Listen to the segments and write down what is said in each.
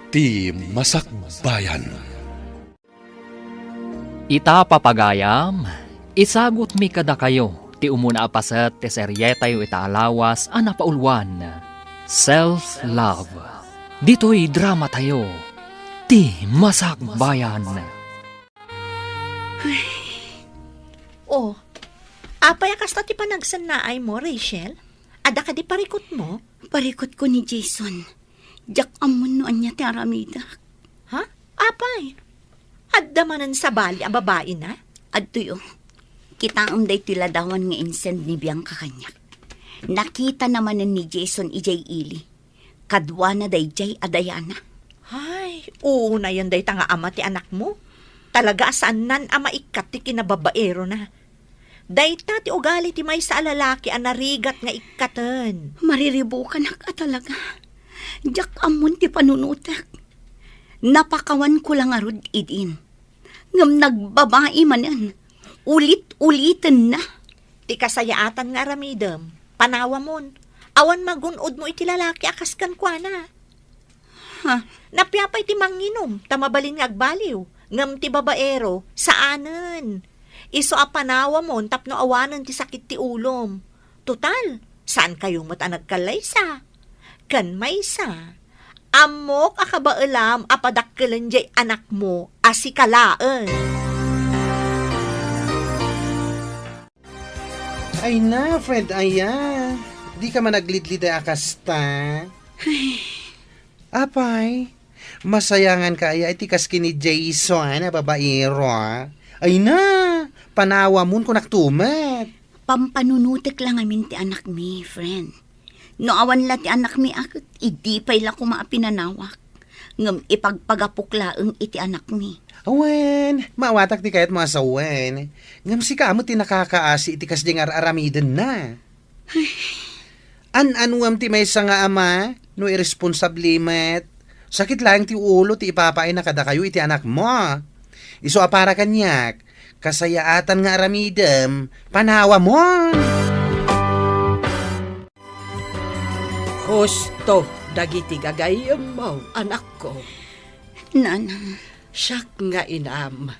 Ti Masakbayan. Ita papagayam, isagot mi kada kayo, ti umuna apaset ti seryetayo itaalawas a napaulwan. Self-love. Dito'y drama tayo, ti Masakbayan. Oh, apay kasta ti panagsanaay mo, Rachel? Ada ka di parikot mo? Parikot ko ni Jason. Jak amon noan niya ti aramida. Ha? Apay? Adda manan sa bali a babae na? Adto yo. Kita day tiladawan nga insend ni Bianca kanya. Nakita naman ni Jason ijay ili. Kadwa na day jay adayana. Ay, oo na yan day tanga ama ti anak mo. Talaga saan nan ama ikat ti kinababaero na. Dayta ti ugali ti may sa lalaki a narigat nga ikatan. Mariribo ka na ka talaga. Jak amon ti panunutak. Napakawan ko lang arod idin. Ngam nagbabae manan. Ulit-ulitan na. Ti kasayaatan nga ramidem. Panawa mon. Awan magunod mo iti lalaki akas kan kwa na. Ha? Napyapay ti manginom. Tamabalin nga agbaliw. Ngam ti babaero. Saanen? Iso a panawa mon tapno awanan ti sakit ti ulom. Total, saan kayong matanag kalaysa? Kan maysa. Amok akabaalam apadakkelan jay anak mo asikalaan. Ay na, friend, aya. Di ka man naglidlid ay akasta. Apay, masayangan ka aya itikas kini Jason na babaero. Ay na, panawa mo kung naktumat. Pampanunutik lang amin ti anak mi, friend. No awan la ti anak mi akot, idi pay la kumapinanawak. Ngam ipagpagapukla ang iti anak mi. Awen, maawatak di kahit mga sawen. Ngam si kamo ti nakakaasi itikas di nga aramiden na. An-anuam ti may nga ama, no irresponsable met. Sakit lang ti ulo ti ipapain na kada kayo iti anak mo. Iso apara kanyak, kasayaatan nga aramidem, panawa mo. Husto, dagiti gagayam mo, anak ko. Nanang, Siyak nga inam,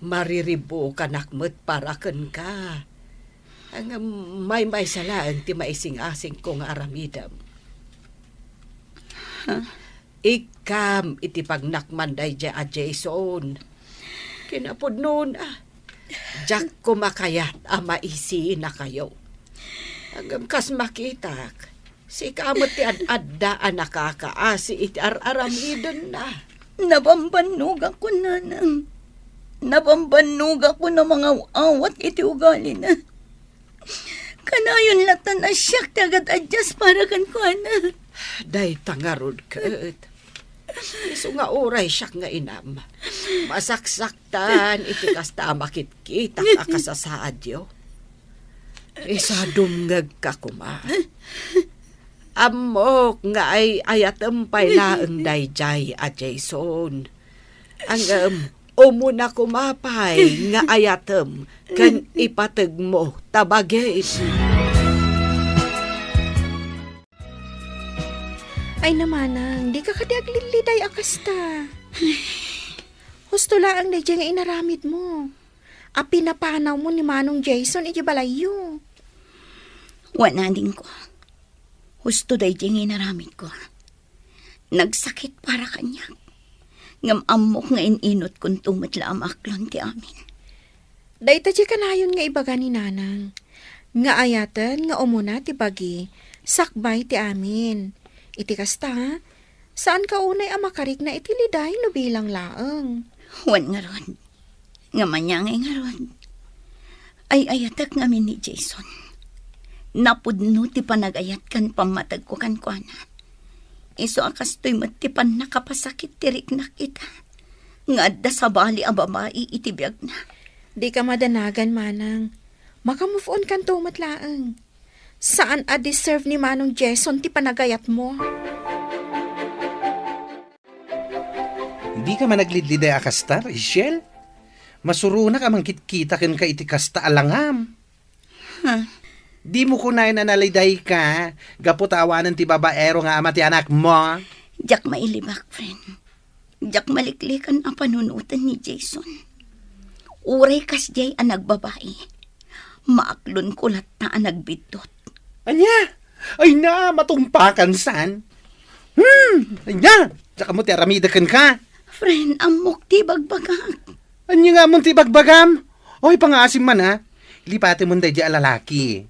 mariribo kanakmet para ken ka. Ang may salaan ti maising-asing ko nga aramidam. Ikam iti pagnakman day a Jason. Kinapod noon jak kumakayat maisi na kayo. Hanggang kas makitak, si kamot ti ad-addaan nakakaasi iti aramidan na. nabambanog ako, nanang. Nabambanog ako na mga awat iti ugali na. Kanayon latan na siyak tagad adjust para kan ko na. Day tangarod ket. Isu nga oray siyak nga inam. Masaksaktan iti kasta makit-kita akasasaadyo. Isa dumngag ka kuma. Amok nga ay ayatempay laeng dayjay a Jason. Ang umuna kumapay nga ayatem kan ipateg mo tabagay. Ay namanang, di ka kadiagliliday akasta. Husto laang na nga inaramid mo. Api napanaw mo ni Manong Jason, iti balayo. Wala din ko. Husto day di naramid ko. Nagsakit para kanya. Ngam amok nga ininot kung tumatla ang aklon ti amin. Dayta di kanayon nga ibaga ni Nanang. Nga ayatan nga umuna ti bagi, sakbay ti amin. Iti kasta, saan ka unay amakarik na itiliday no bilang laeng? Wan nga ron. Nga manyangay nga ron. Ay ayatak ngamin ni Jason. Napudno ti panagayat kan pamatag ko kan kuana. Iso akas to'y matipan nakapasakit tirik na kita. Nga da sa bali ang babae itibiyag na. Di ka madanagan, Manang. Maka-move on kan tumatlaang. Saan deserve ni Manong Jason ti panagayat mo? Hindi ka man naglidliday akasta, Rachel? Masuruna ka man kitkita ken ka iti kasta alangam. Di mo kunain na naliday ka, gapo tawanan ti babaero nga ama ti anak mo. Jak mailibak, friend. Jak maliklikan ang panunutan ni Jason. Uray kas jay ang nagbabae. Maaklon kulat na ang nagbitot. Anya? Ay na, matumpakan san? Anya? Tsaka mo ti aramidakan ka. Friend, amok ti bagbagak. Anya nga mong tibagbagam? Oy, pangasim man ha. Lipati mo na di alalaki.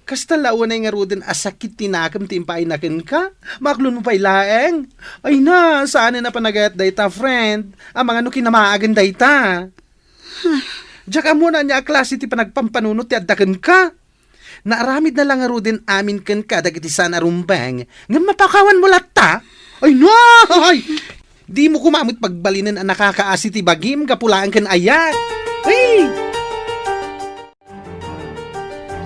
Kasta launay nga ruden asakit tinakam timpay nakin ka. Maklon mo pa'y laeng. Ay na, saan na panagayat dayta, friend? Ang mga no kinamaagan dayta. Diyak mo na niya klase ti panagpampanunot ti addakan ka. Naaramid na lang nga ruden amin kan ka dagiti sana rumbang. Nga mapakawan mo latta. Ay no! Ay! Di mo kumamit pagbalinan ang nakakaasi ti bagim kapulaan kan ayat. Ay!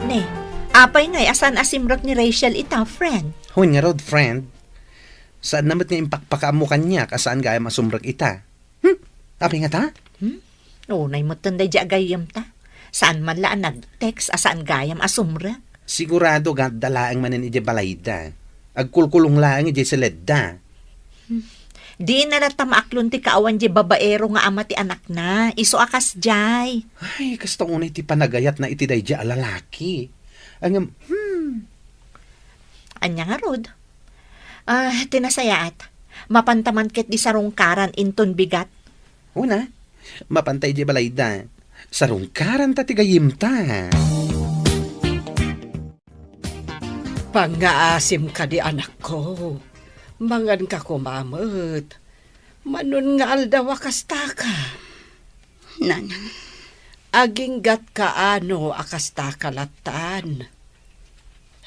Ne, apay ngay asan asimrot ni Rachel ita, friend. Huwag nga rod, friend. Saan namat nga impakpakaam mo kanya kasaan gaya masumrag ita? Apay nga ta? Nay mo tunday di agayam ta. Saan man laan nag-text asaan gayam asumra. Sigurado dalaang manin ije balayda. Agkulkulong lang ije seledda. Di na nata maaklon ti kaawan di babaero nga ama ti anak na. Iso akas jay. Ay, kastong unay ti panagayat na iti day alalaki. Ang, Anya nga rod. Tinasayaat. Mapantaman ket di sarungkaran inton bigat. una, mapantay ije balayda. Sarungkaran ta ti gayim ta. Pangaasim ka di anak ko. Mangan ka kumamot. Manun nga aldawa kasta ka. Nanang, Aging gat kaano akasta kalatan.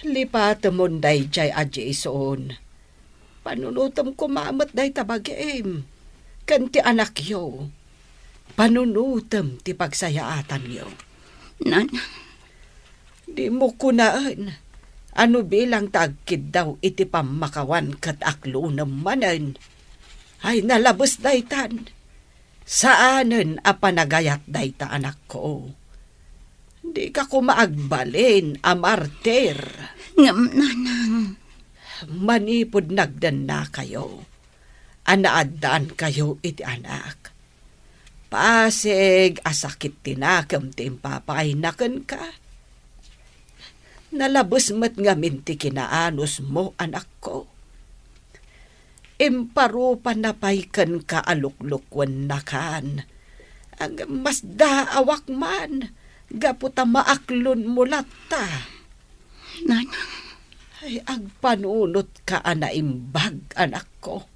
Lipat mo day jay a Jason. Panunutom kumamot day tabagim. Kanti anak yo. Panunutom ti pagsayaatan yo. nanang, Di mo kunaan. Ano bilang tagkid daw iti pamakawan kat aklo namanan. Ay nalabos daytan. Saanen a panagayat dayta anak ko. Di ka kumaagbalin a martir. ngam nanang, Manipod nagdan na kayo. Anaaddan kayo iti anak. Pasig asakit tinakam timpapay naken ka. Nalabos mat nga minti kinaanos mo, anak ko. Imparupan na paykan ka aluklukwan na kan. Ang mas daawak man, gaputa maaklon mo lata. nanang, Ay, agpanunot ka anaimbag, anak ko.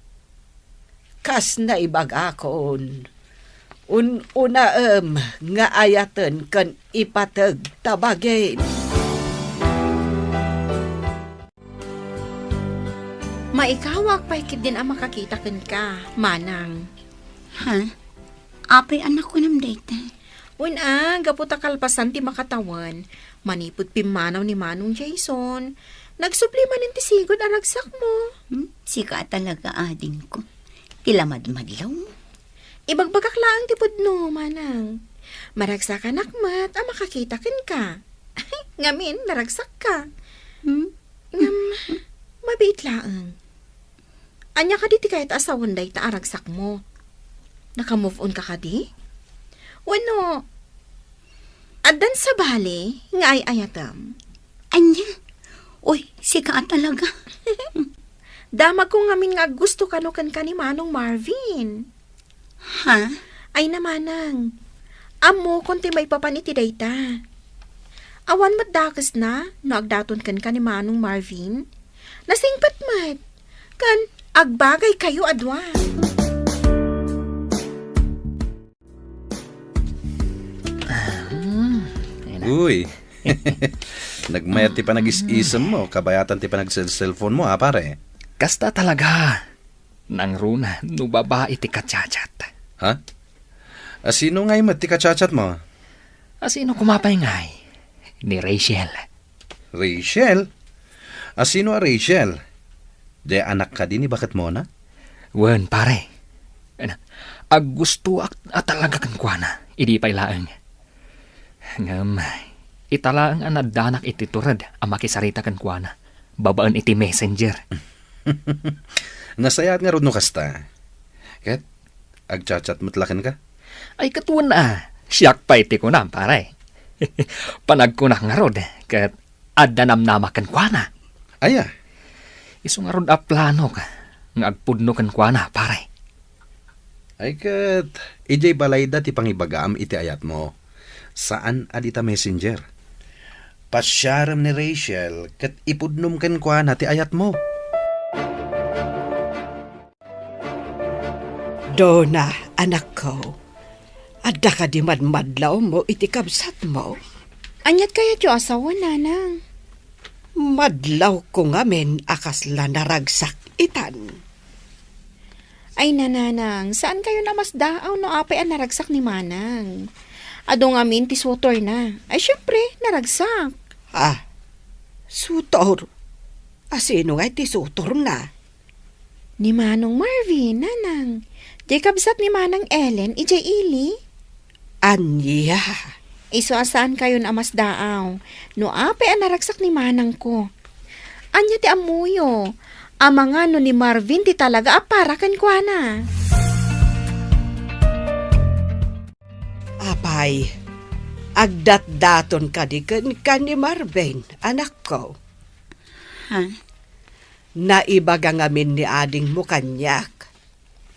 Kas na ibag akon. Una nga ayaten kan ipatag tabagin. Maikawak pa ikit din ang makakita ken ka, manang. ha? Apay anak ko nam dayta. Gaputa kalpasan ti makatawan. Manipod pimanaw ni Manong Jason. Nagsupli manin ti sigod aragsak mo. Sika talaga ading ko. Tilamad-madlaw. Ibagbagak laang ti pudno, manang. Maragsak ka nakmat, ang makakita ken ka. Ngamin, naragsak ka. Mabait laang. Anya ka di ti kahit asawan day ta aragsak mo. Naka-move on ka di? Wano, adan sa bali, nga ay ayatam. Anya? Uy, sika talaga. Damag ko ngamin nga gusto kanukan ka ni Manong Marvin. Ha? Ay namanang, amo konti may papaniti dayta. Awan madakas na, naagdaton kan ka ni Manong Marvin. Nasingpat mat, kan agbagay kayo adwa. Uy. Nagmayat ti pa nag-is-isam mo, kabayatan ti pa nag-cellphone mo, pare. Kasta talaga. Nang runa, no babae ti kachat. Ha? Sino ngay mat ti kachat mo? Asino kumapay ngay? Ni Rachel. Rachel? Sino a Rachel? De anak ka din, bakit mo na? Wen, pare. Ag gusto at talaga kan kuana. Idi pa'y laang. Ngam, italaang anadanak iti turad ang makisarita kan kuana. Babaan iti messenger. Nasayat nga ron no kasta. Kat Agchat-chat mutlakan ka? Ay katuan na, siyak pa iti ko na, pare. Panagkunak nga rod, kat adanam namakan kwa na. Aya, Iso nga rod a plano ka, nga agpudno kan kwa na, pare. ay kat, ijay balayda ti pangibagaam iti ayat mo. Saan adita messenger? Pasyaram ni Rachel, kat ipudnom kan kwa na ti ayat mo. Dona, anak ko. Adda ka di madmadlaw mo iti kabsat mo. Anyat kaya ti asawa, nanang. Madlaw ko ngamen akasla naragsak itan. Ay, nananang, saan kayo namas daaw no apay ang naragsak ni Manang? Ado nga min ti sutor na. Ay, syempre, naragsak. Ah, sutor. Asino nga iti sutor na? Ni Manong Marvin, nanang. Di kabsat ni Manang Ellen, ijay ili. Anya. Iso asaan kayo namas daaw? No apay ang naragsak ni Manang ko. Anya ti amuyo. Ama nga no ni Marvin ti talaga apara kan kwa na. Apay, agdat-daton ka di kan ni Marvin, anak ko. Ha? Naibaga ngamin ni ading mo kanyak.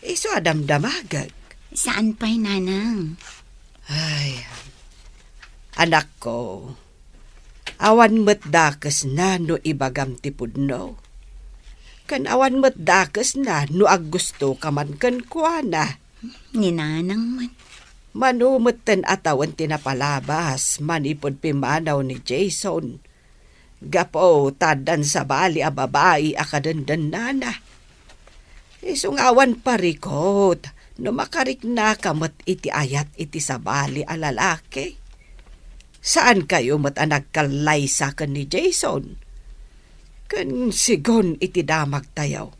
Iso adam damagag. Saan pa'y nanang? Ay, anak ko. Awan mo't dakas na no ibagam ti pudno. Kan awan mo't dakas na no aggusto ka man kan kuana. Ni nanang man. Manumot ten atawan tinapalabas, manipod pimanaw ni Jason. Gapo, tadan sa bali a babae akadandan nana. Isungawan parikot, no makarik na kamot iti ayat iti sa bali a lalaki. Saan kayo mat nagkalay sa kan ni Jason? Kan sigon iti damag tayaw.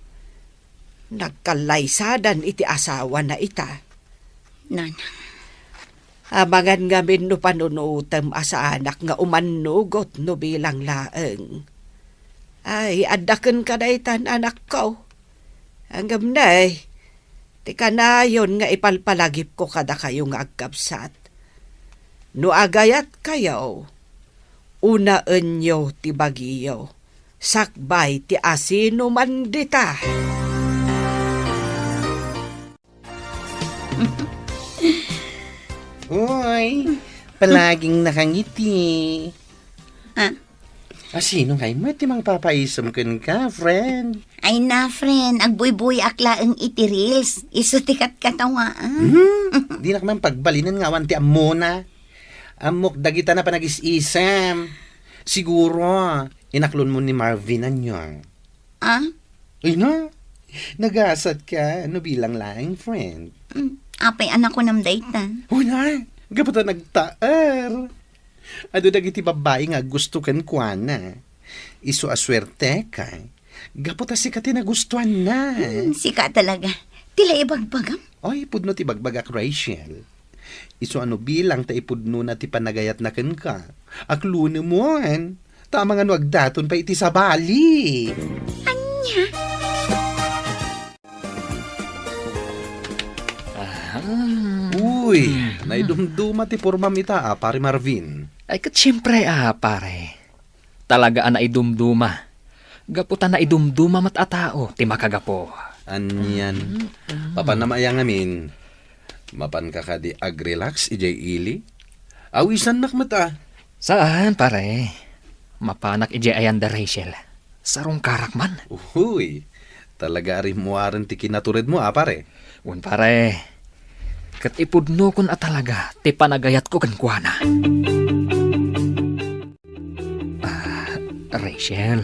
Nagkalaysadan iti asawa na ita. Nanang. Amangan ngamin no panunutam asa anak nga umanugot no bilang laeng. Ay, adaken ka na itan anak ko. Hanggang na tika na yon nga ipalpalagip ko kada kayo nga agkabsat. No agayat kayo, unaan nyo ti bagiyo, sakbay ti asino man dita. Uy, palaging nakangiti. Ha? Sino kay mo ti mang papaisam kan ka, friend? Ay na, friend. Agbuy-buy akla ang iti reels. Iso tikat katawaan. Di na kaman pagbalinan nga awan ti amona. Amok dagita na panag-isisam. Siguro, inaklon mo ni Marvin anyong. Ah? Ay na, nagasat ka. Ano bilang laing, friend? Apay anak ko nam daytan. Una, gapata nagtaar. Ado dagiti babae nga gusto kan kuana. Iso aswerte ka. Gapata si kati nagustuhan na. Sika talaga. Tila ibagbagam. Oy, pudno ti bagbagak Rachel. Iso ano bilang ta ipudno na ti panagayat na ken ka. Akluno mo an. Tama nga no agdaton pa iti sa bali. Uy, naidumduma ti pormam ita, pare Marvin. Ay kat siyempre pare. Talagaan na idumduma. Gaputan na idumduma mat atao, ti makagapo. Anyan. Papanamaya ngamin. Mapan ka ka di agrelax, ijay ili. Awisan nak mata. Saan pare? Mapanak ije ayan da Rachel. Sarong karak man. Uy, talaga rin mo aran ti kinaturid mo, pare. Un pare. Kat ipudno kon talaga, ti panagayat ko kan kuana. Rachel,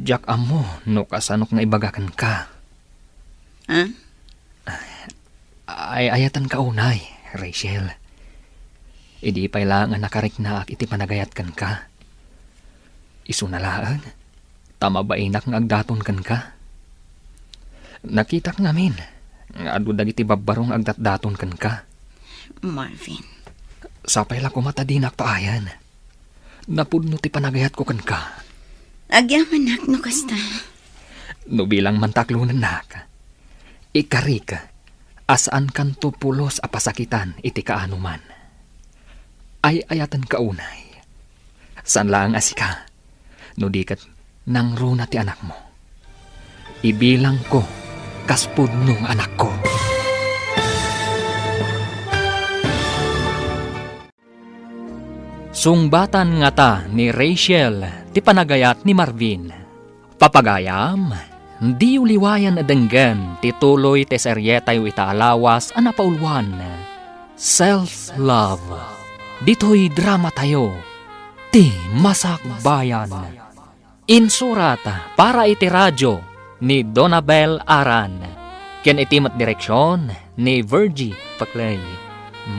jak amo, no kasanok nga ibagakan ka. Ha? Ay ayatan ka unay, Rachel. Idi pa'y lang nakarik na iti panagayat kan ka. Isu na laan, tama ba inak nga agdaton kan ka? Nakitak ngamin, nga adu dagiti babarong agdatdaton kan ka. Marvin. Sapay la kumatadinak paayan. Napudno ti panagayat ko kan ka. Agyaman nak no kasta. No bilang mantaklunan nak. Ikari ka. Asaan kan tupulos a pasakitan iti kaanuman. Ay ayatan kaunay. San lang asika, no di kat nang runa ti anak mo. Ibilang ko, kaspud nung anak ko. Sungbatan nga ta ni Rachel, ti panagayat ni Marvin. Papagayam, di uliwayan adenggan, ti tuloy ti seryetay itaalawas anapaulwan. Self-love. Dito'y drama tayo, ti masakbayan. Insurata para iti radyo ni Donabel Aran. Ken itimat direksyon ni Virgie Paclay.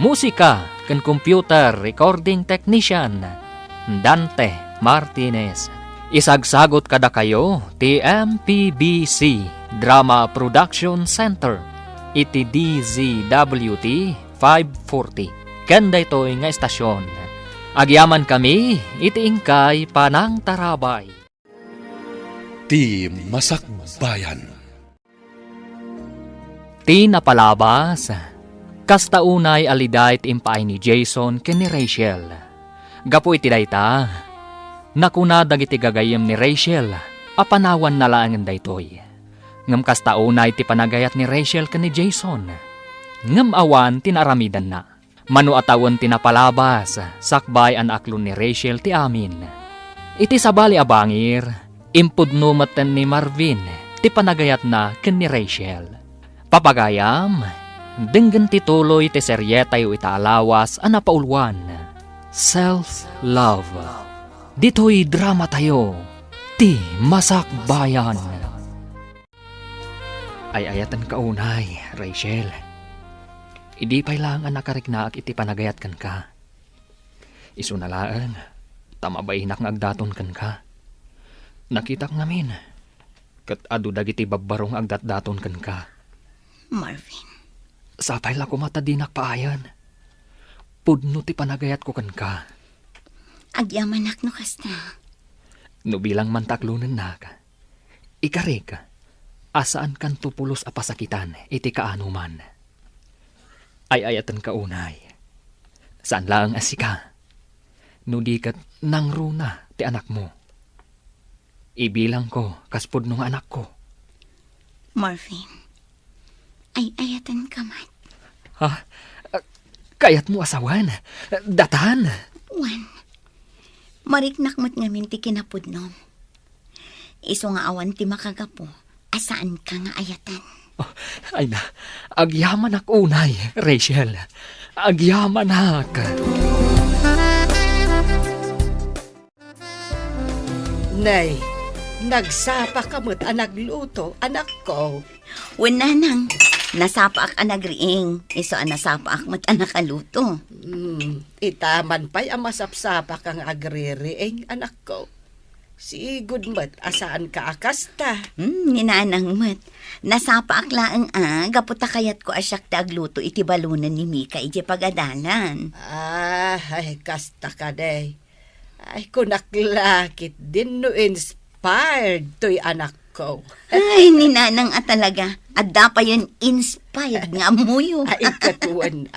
Musika ken computer recording technician Dante Martinez. Isagsagot kada kayo ti MPBC Drama Production Center iti DZWT 540. Kanda ito'y nga estasyon. Agyaman kami iti ingkay panang tarabay. Ti Masakbayan. Ti napalabas, kastaunay aliday ti impay ni Jason ken ni Rachel. Gapo iti dayta, nakuna dagiti gagayem ni Rachel, apanawan na laangan daytoy. Ngam kastaunay ti panagayat ni Rachel ken ni Jason. Ngam awan tinaramidan na. Manu atawon tinapalabas, sakbay an aklon ni Rachel ti amin. Iti sabali abangir, impudnumaten ni Marvin, ti panagayat na ken ni Rachel. Papagayam, denggen ti tuloy ti seryetay itaalawas an napaulwan. Self-love. Dito'y drama tayo, ti masakbayan. Ay ayatan kaunay, Rachel. Idi pa'y lang ang nakariknaak iti panagayat kan ka. Isunalaan, tamabainak ng agdaton kan ka. Nakitak namin, kat adu dagiti babbarong agdatdaton kan ka. Marvin, Sapay lang kumatadinak paayan. Pudno ti panagayat ko kan ka. agyamanak no kasta. No bilang mantaklunan na ka. Ikari ka, asaan kan tupulos a pasakitan iti kaanuman. Ay ayatan kaunay. Saan lang asika? No di kat nang runa ti anak mo. Ibilang ko kaspud nung anak ko. Marvin, ay ayatan ka man. Ha? Kayat mo asawan? Datan? Wan, mariknak mo't ngamin ti kinapudnom. Iso nga awan ti makagapo, asaan ka nga ayatan? Oh, ay na, agyaman ak unay, Rachel. Agyaman ak. Nay, nagsapa ka mo't nagluto, anak ko. Wala nang, nasapa ak anagriing, iso nasapa ak mo't anakaluto. Itaman pa'y amasapsapa kang agririing, anak ko. Si Goodmat, asaan ka akasta? Ninanang mo't, nasapa ak laang gaputa kayat ko asyak tagluto iti balunan ni Mika iti pagadalan. Ay, kasta ka day. Ay, kunaklakit din no inspired to'y anak ko. Ay, ninanang talaga, adda pa yun inspired nga muyo. Ay, katuan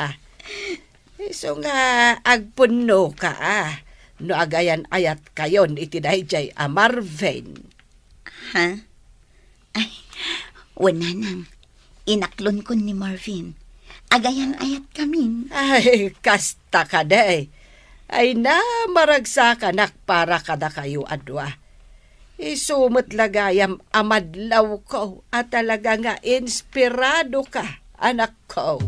So nga, agpuno ka no agayan ayat kayon iti dayjay Marvin. Ha? Ay, wala nang. Inaklon ko ni Marvin. Agayan ayat kamin. Ay, kasta ka day. Ay na, maragsa ka nak para kada kayo adwa. Isumot lagayam amadlaw ko at talaga nga inspirado ka, anak ko.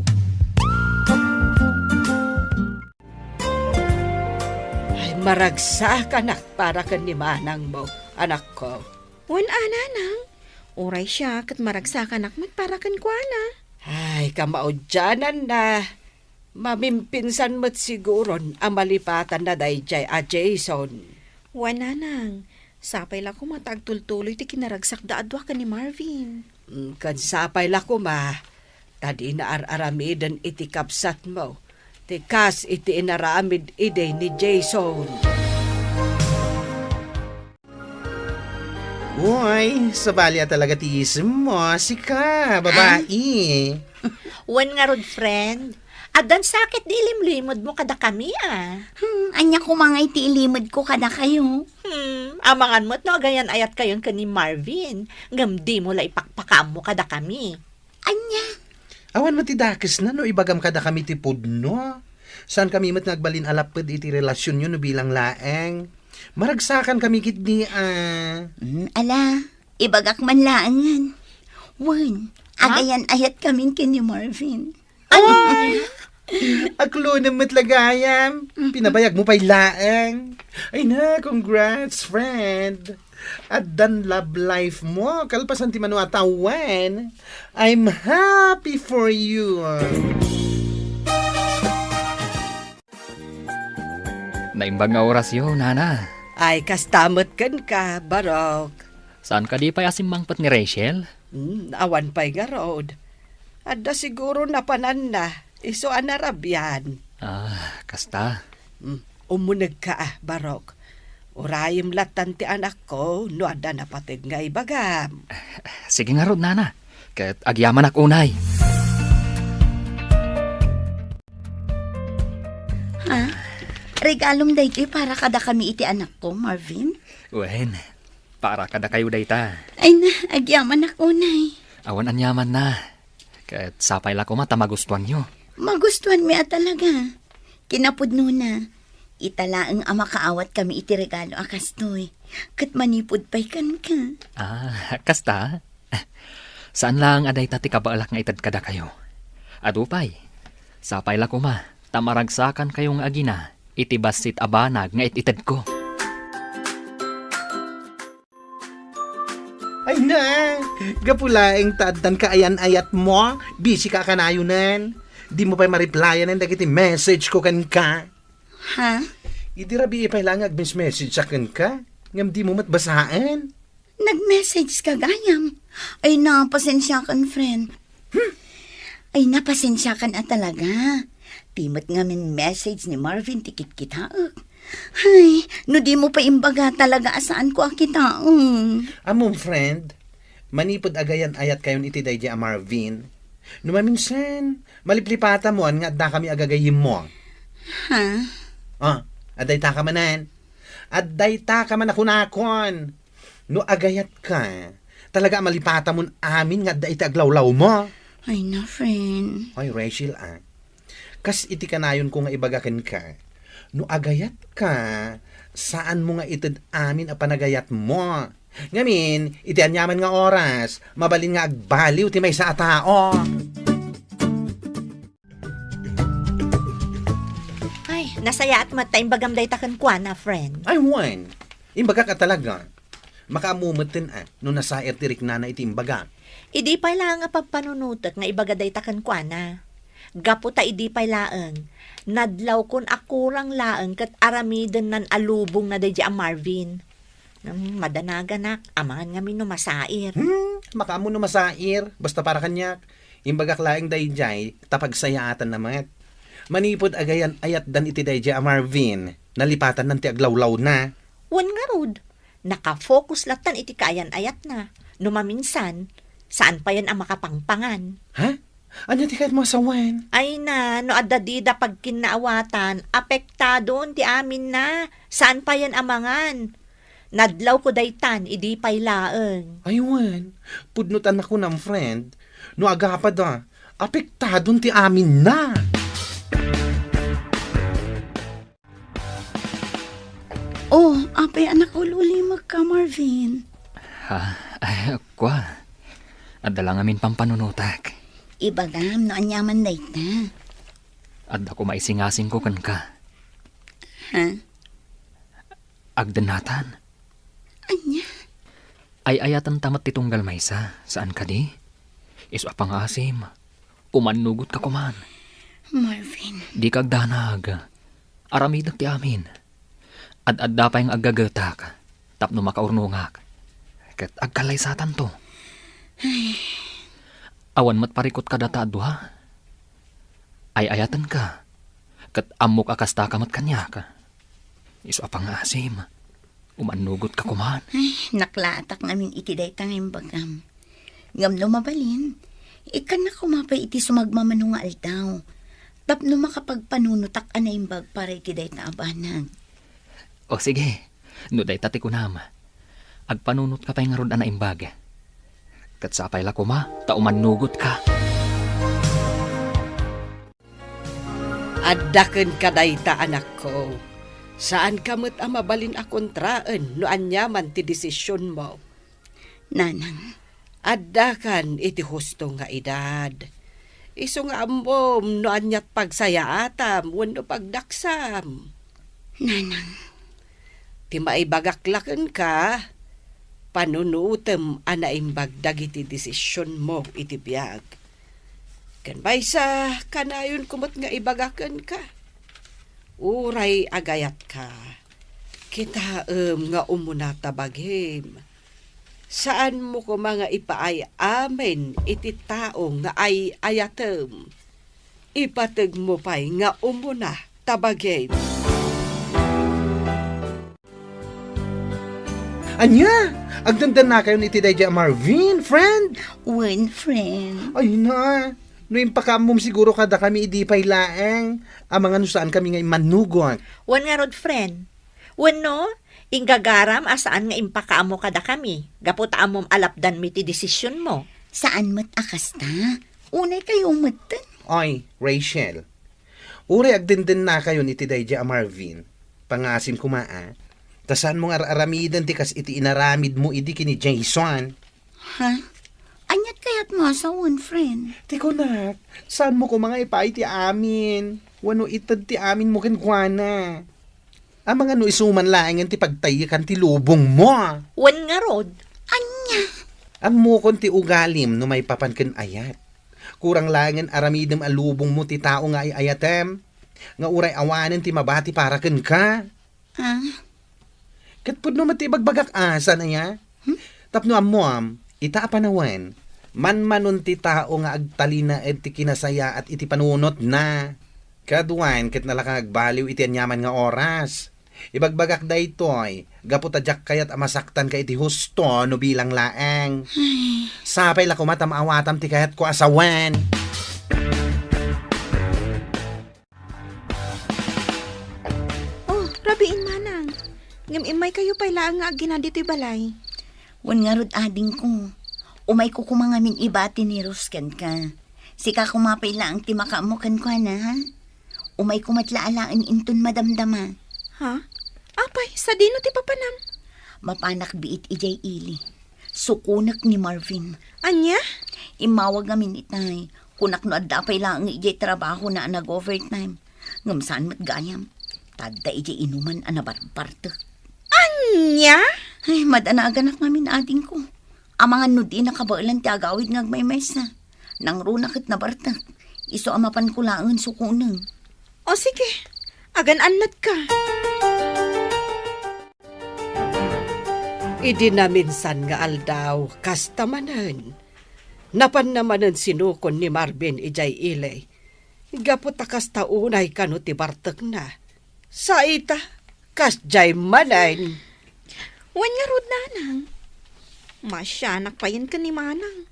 Ay, maragsa ka nak para kanimanang mo, anak ko. Wan ananang, uray siya kat maragsakan akmat para kan kuana. Ay, kamaudyanan na. Mamimpinsan mo't siguron ang malipatan na dayjay a Jason. Wan nanang, sapay la ko matagtultuloy ti kinaragsak da adwa ka ni Marvin. Kansapay la ko tadi na aramidan iti kapsat mo. Tikas iti inaramid ide ni Jason. Uy, sabali talaga ti isip mo, sika, babae. Wan nga rod, friend. Adan sakit di limlimod mo kada kami, ah. Anya ko mga itiilimod ko kada kayo. Amangan mo't no, agayan ayat kayon ka ni Marvin. Ngam di mo la ipakpakam mo kada kami. Anya? Awan mo ti dakis na no, ibagam kada kami ti pudno. Saan kami mat nagbalin alapad iti relasyon yun no bilang laeng. Maragsakan kami kit di Ala, ibagak man laangan. Wan, agayan ayat kami kini Marvin. Aklo na matlagayam. Pinabayag mo pa'y laeng. Ay na, congrats, friend. At dan love life mo. Kalpasan ti manuatawan. I'm happy for you. Naimbang nga oras yun, nana. Ay, kastamot kan ka, Barok. Saan ka di pa asimangpat ni Rachel? Awan pa'y nga road. Ada siguro napanan na. Iso anarabyan. Kasta. Umunag ka Barok. Urayim latan ti anak ko, no ada napatig nga ibagam. Sige nga rod, nana. Kat agyaman ak unay. Ha? Regalom daytoy para kada kami iti anak ko, Marvin. Wen, para kada kayo dayta. Ay na, agyaman ako nay. Awan anyaman na. Kat sapay la ko mata magustuhan nyo. Magustuhan mi talaga. Kinapudno na. Italaang ama kaawat kami iti regalo akastoy. Kat manipod pa'y kan ka. Kasta. Saan lang aday tati kabaalak nga itad kada kayo? Adupay, sapay la ko ma, tamaragsakan kayong agina, itibasit abanag nga ititad ko. Ay na, gapulaeng taadan ka ayan-ayat mo. Busy ka kanayunan. Di mo pa'y ma-replyan ang dagiti message ko kan ka. Ha? Idi rabi ipay lang message sa kan ka. Ngam di mo matbasaan. Nag-message ka gayam. Ay na, pasensya kan, friend. Ay na, pasensya kan talaga. Timot nga min message ni Marvin tikit kita. Ay, no di mo pa imbaga talaga asaan ko kita. Among friend, manipod agayan ayat kayon iti day a Marvin. Numaminsan, maliplipata mo nga da kami agagayim mo. Ha? Aday ta ka manan. Aday ta ka man akunakon. No agayat ka, talaga malipata mo amin nga da iti aglawlaw mo. Ay na, friend. Ay, Rachel, kas iti kanayon ko nga ibagakan ka. No agayat ka, saan mo nga itid amin a panagayat mo? Ngamin, iti anyaman nga oras, mabalin nga agbaliw ti may sa atao. Ay, nasaya at matay bagam day takan kwa na, friend. Ay, wan. Imbaga ka talaga. Makaamumutin no nasair tirik na iti imbaga. Idi pa lang nga pagpanunutak nga ibagaday takan kwa na. Gaputa idi pa laeng. Nadlaw kon akurang laeng kat aramidan nan alubong na day a Marvin. Madanaganak, amangan nga mino masair. Makaamo no masair, basta para kanyak. Imbagak laeng dayjay, tapagsayaatan naman. Manipod agayan ayat dan iti dayjay a Marvin. Nalipatan ng ti aglawlaw na. Wan nga rod. Nakafocus latan iti kayan ayat na. Numaminsan, saan pa yan ang makapangpangan? Ha? Anya ti kahit masawan? Ay na, no adadida pag kinaawatan, apektadon ti amin na. Saan pa yan amangan? Nadlaw ko daytan, idi pa'y laeng. Aywan, pudnutan ako ng friend. No agapad apektadon ti amin na. Oh, apay anak ko lulimag ka, Marvin. Ay, kwa. Adala ngamin pampanunutak. Ibagam no anyaman dayta. Adda ko maisingasing ko kan ka. Ha? Agdanatan. Anya? Ay ayatan tamat titunggal maysa. Saan ka di? Iso apang asim. Umanugot ka kuman. Marvin. Di kagdanag. Aramidak ti amin. Ad-adda pa yung agagatak. Tapno makaurnungak. Kat agkalay satan to. Awan mat parikot ka data adwa. Ay ayatan ka. Kat amok akasta ka mat kanya ka. Iso apang asim. Umanugot ka kuman. Ay, naklatak namin iti dayta ng bagam. Ngam lumabalin. Ikan na kumapay iti sumagmamano nga aldaw. Tapno makapagpanunutak anay imbag para iti day na abanag. O sige, no day tati ko nama. Agpanunot ka pa'y nga rod ana imbag. Katsapay la ko ma, taumanugot ka. Addaken ka dayta anak ko. Saan ka met mabalin a kontraan no anyaman ti desisyon mo? Nanang, Addakan iti husto nga edad. Iso nga ambom no anyat pagsayaatam wenno pagdaksam. nanang, Ti maibagaklaken ka, panunutem anaimbag dagiti desisyon mo iti biyag. Kan baysa kanayon kumot nga ibagaken ka. Uray agayat ka. Kitaem nga umuna tabaghem. Saan mo ko mga ipaay amen iti tao nga ay ayatem. Ipateg mo pa'y nga umuna tabaghem. Anya, agdandan na kayo ni Tidaya Marvin, friend. one friend. Ay na, no yung pakamom siguro kada kami idipay laeng. Ang mga nusaan kami ngay manugot. Wan nga rod, friend. Wan no, ingagaram asaan nga impakaamo kada kami. Gaputaan mom alapdan mi ti desisyon mo. Saan mat akasta? Unay kayo matan. Oy, Rachel. Uri agdandan na kayo ni Tidaya Marvin. Pangasim kumaa. Tasan mo nga aramidan ti kas iti inaramid mo idi kini Jason. Ha? Anyat kayat mo sa one friend. Tiko nak, saan mo ko mga ipay ti amin? Wano itad ti amin mo kenkwana. Ang mga no isuman laengan ti pagtayikan ti lubong mo. Wan nga rod. Anya? Ang mukon ti ugalim no may papanken ayat. Kurang laengan aramidem a lubong mo ti tao nga ay ayatem. Nga uray awanen ti mabati para ken ka. Ah? Katpud no mati bagbagak asa na ya. Tapno amuam, ita apanawan. Man-manon ti tao nga agtalina ed ti kinasaya at iti panunot na. Kaduan ket nalakagbaliw iti anyaman nga oras. Ibagbagak daytoy, gaputadyak kayat amasaktan ka iti husto no bilang laeng. Sapay la kumata maawatam ti kayat ko asawan. Oh, rabiin manang. Ngam imay kayo pa'y laang nga agina dito'y balay. Wan nga rod ading ko. Umay ko kumangamin ibati ni Ruskan ka. Sika kumapay lang ti makaamukan ko na ha. Umay kumatlaalaan inton madamdama. Ha? Apay, sa dino ti papanam? Mapanak biit ijay ili. Sukunak ni Marvin. Anya? Imawag amin itay. Kunak no adapay lang ijay trabaho na nag-overtime. Ngam saan matgayam. Tadda ijay inuman anabarbarta. Anya? Ay, madanaaganak namin ading ko. Ang mga nudi na kabailan ti agawid ngagmay mesa. Nang runakit na bartak. Iso amapan ko laang sukunang. O sige, agan-anat ka. Idi na minsan nga aldaw, kastamanan. Napan namanan sinukon ni Marvin ijay ilay. Gapot kasta unay kano ti bartek na. Sa ita, kasjay manan. Wan nga rod nanang. Masyanak pa yan ka ni manang.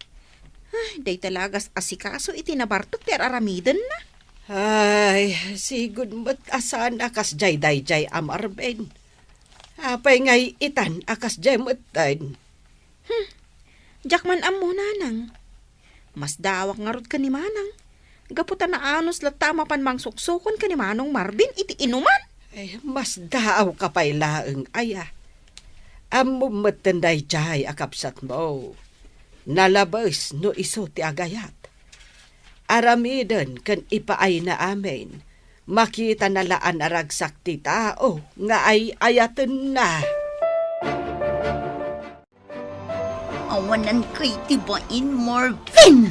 Ay, day talagas asikaso itinabartok ti aramidan na. Ay, sigud mo't asan akas jay dayjay am Marvin. Apay ngay itan akas jay mo't tan. Jakman amo nanang. Mas dawak nga rod ka ni manang. Gaputan na anos latama pan mang suksukon ka ni manong Marvin iti inuman. Ay, mas daaw ka pa'y laeng aya. Amo matanday jay akapsat mo. Nalabas no iso ti agayat. Aramidan kan ipaay na amin. Makita na laan aragsak ti tao nga ay ayaten na. Awanan kay tibain, Marvin!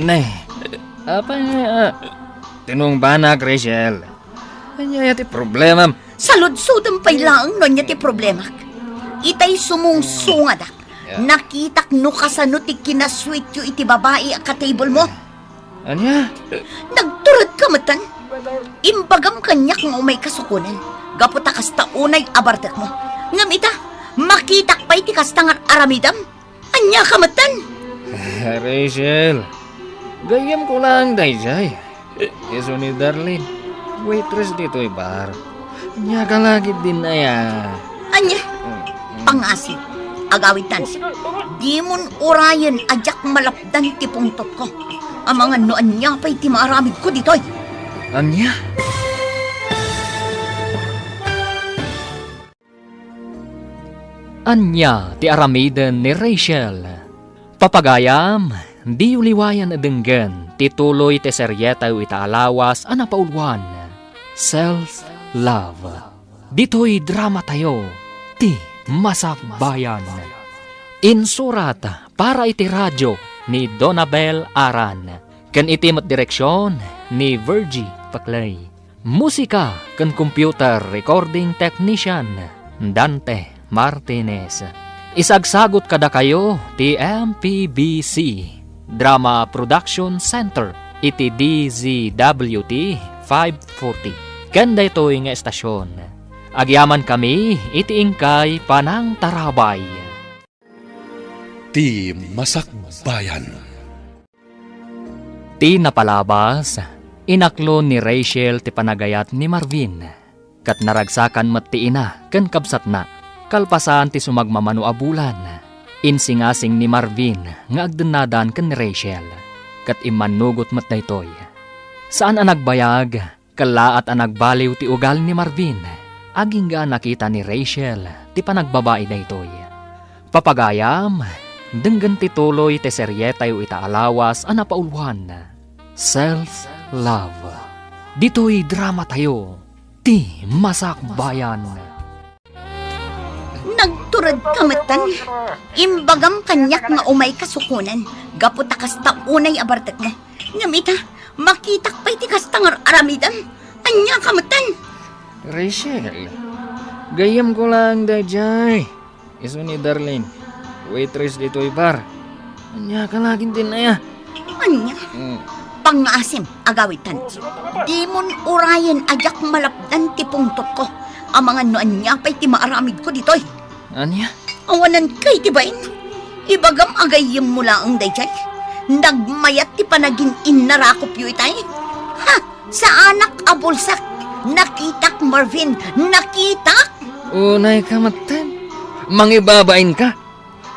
Nay, apa tinong banak, Rachel. Kanya ti problema. Salud-sudang pay lang no niya ti problema. Itay sumungsungadak. Nakitak no kasano ti kinasweet yu iti babae a ka-table mo. Anya? Nagturad ka matan. Imbagam kanyak nga umay kasukunan. Gaputa kasta unay abartak mo. Ngam ita, makitak pa'y ti kastangan aramidam. Anya ka matan. Rachel, gayam ko lang, Dayjay. Iso ni Darlene, waitress dito bar. Nya ka lagi din na ya. Anya, pangasin, agawitan. Di mon orayan ajak malapdan ti pungtot ko. Ang mga noan niya pa'y ti maaramid ko ditoy. Anya? Anya ti aramiden ni Rachel. Papagayam, di uliwayan adenggan, tituloy ti seryeta itaalawas anapaulwan. Self-love. Dito'y drama tayo, ti Masakbayan. Insurat para iti radyo ni Donabel Aran. Kan iti direksyon ni Virgie Paclay. Musika kan computer recording technician Dante Martinez. Isagsagot kada kayo ti MPBC Drama Production Center iti DZWT 540. Kanda ito'y nga estasyon. Agyaman kami iti ingkay Panang Tarabay. Ti Masakbayan. Ti napalabas, inaklo ni Rachel ti panagayat ni Marvin. Kat naragsakan mat ti ina, ken kabsat na, kalpasan ti sumagmamano abulan. Insingasing ni Marvin, nga agdenadan ken ni Rachel. Kat imanugot mat na itoy. Saan ang nagbayag, kalaat ang nagbaliw ti ugal ni Marvin. Aging nga nakita ni Rachel, ti panagbabae na itoy. Papagayam, denggan ti tuloy ti seryeta yu itaalawas anapaulwan. Self-love. Dito'y drama tayo, ti Masakbayan. Nagturad kamatan, imbagam kanyak nga umay kasukunan, gaputakas ta unay abartak nga. Ngamita, makitak pa'y ti kastangar aramidan, anya kamatan. Rachel, gayam ko lang, Dayjay. Iso ni Darlene, waitress dito'y bar. Anya ka laging din na ya. Anya, pangasim, agawitan. Di mon urayan ajak malapdan ti pungtot ko. Ang mga noan niya pa'y ti maaramid ko ditoy. Anya? Awanan kay ti bain. Ibagam agayim mula ang Dayjay. Nagmayat ti panagin inarakop yu itay. Ha, sa anak abulsak. Nakitak, Marvin! Nakitak! Unay ka matan. Mangibabain ka.